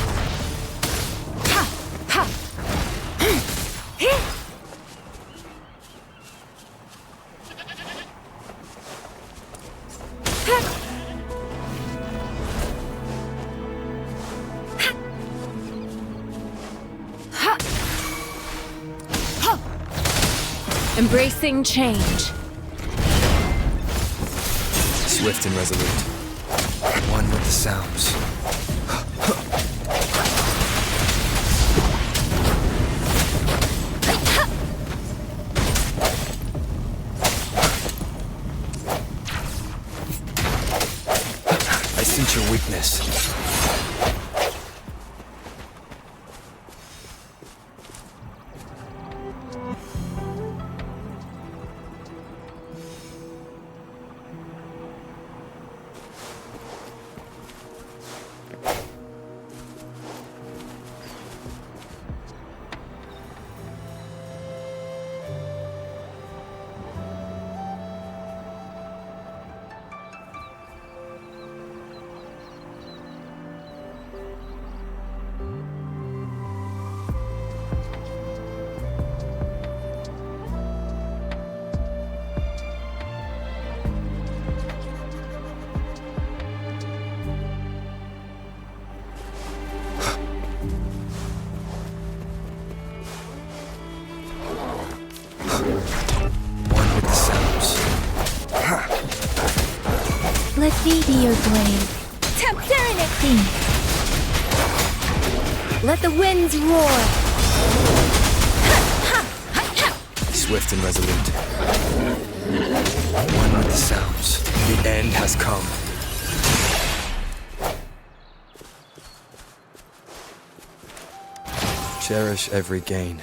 Embracing change. Swift and resolute. One with the sounds. I sense your weakness. One with the sounds. Let thee be your blade. Serenity! Let the winds roar! Swift and resolute. One with the sounds. The end has come. Cherish every gain.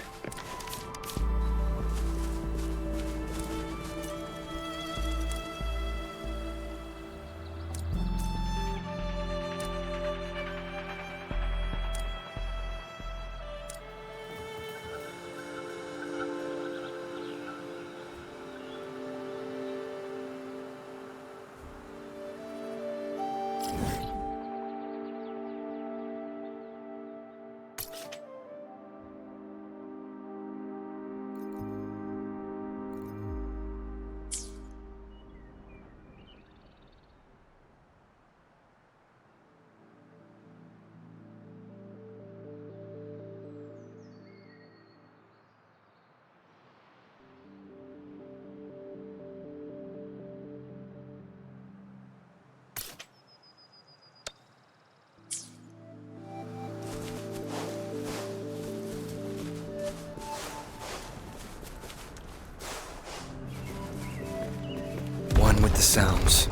One with the sounds.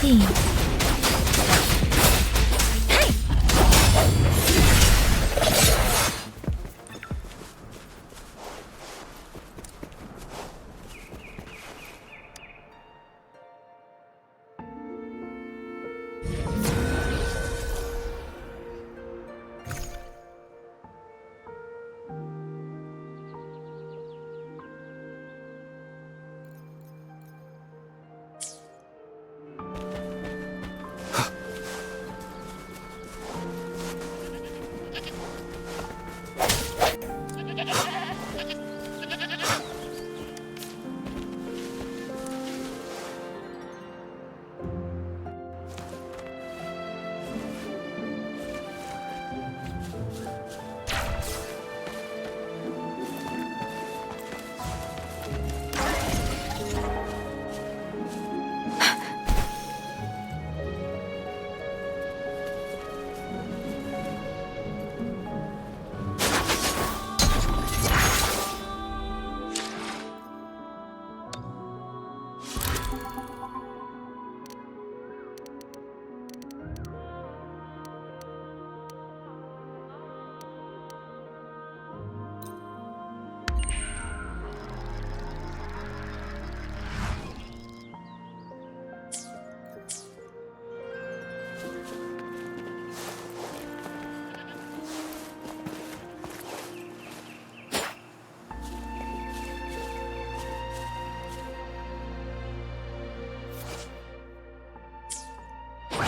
Clean.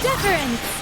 Deference!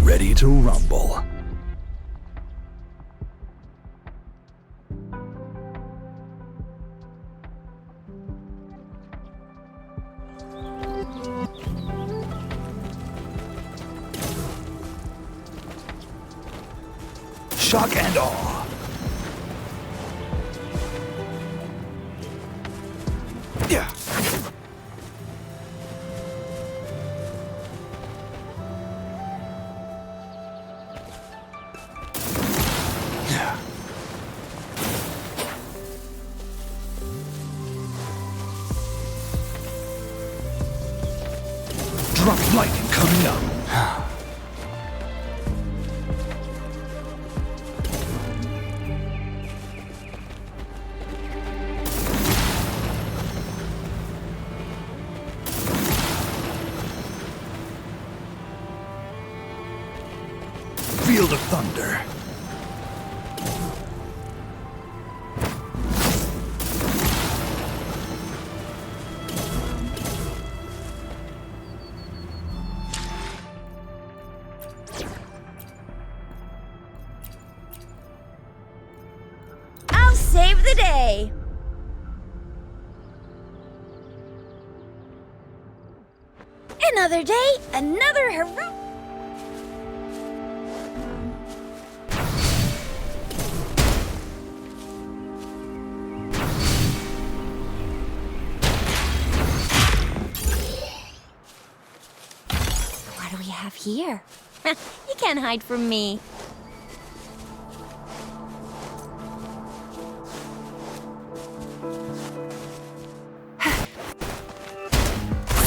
Ready to rumble. Shock and awe. Yeah. Drop lightning coming up. Field of thunder. I'll save the day. Another day, another hero. have here? You can't hide from me.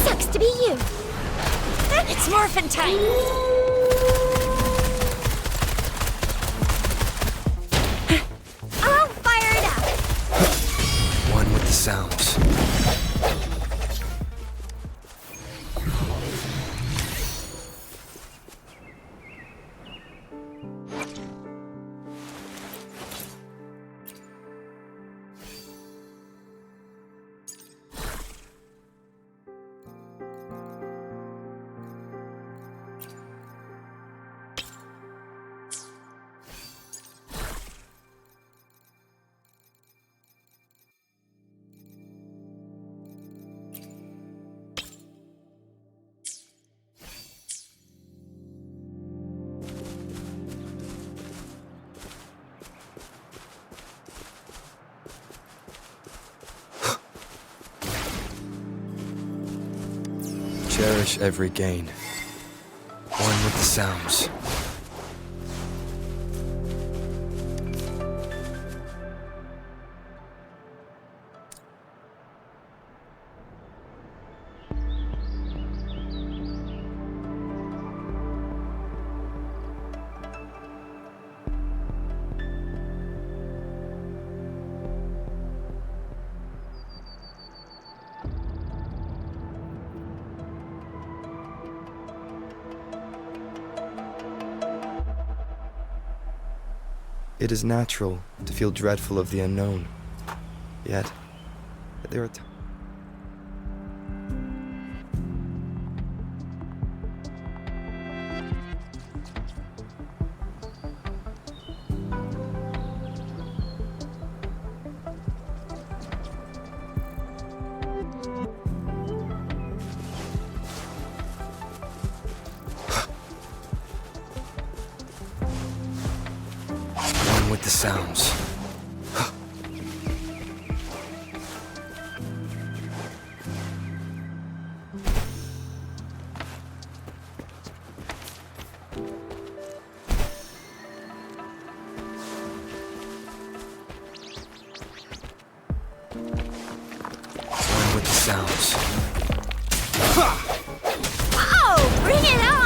Sucks to be you. It's morphin' time. I'll fire it up. One with the sounds. Cherish every gain. One with the sounds. It is natural to feel dreadful of the unknown. Yet, there are times. With the sounds. One with the sounds. Oh, bring it on!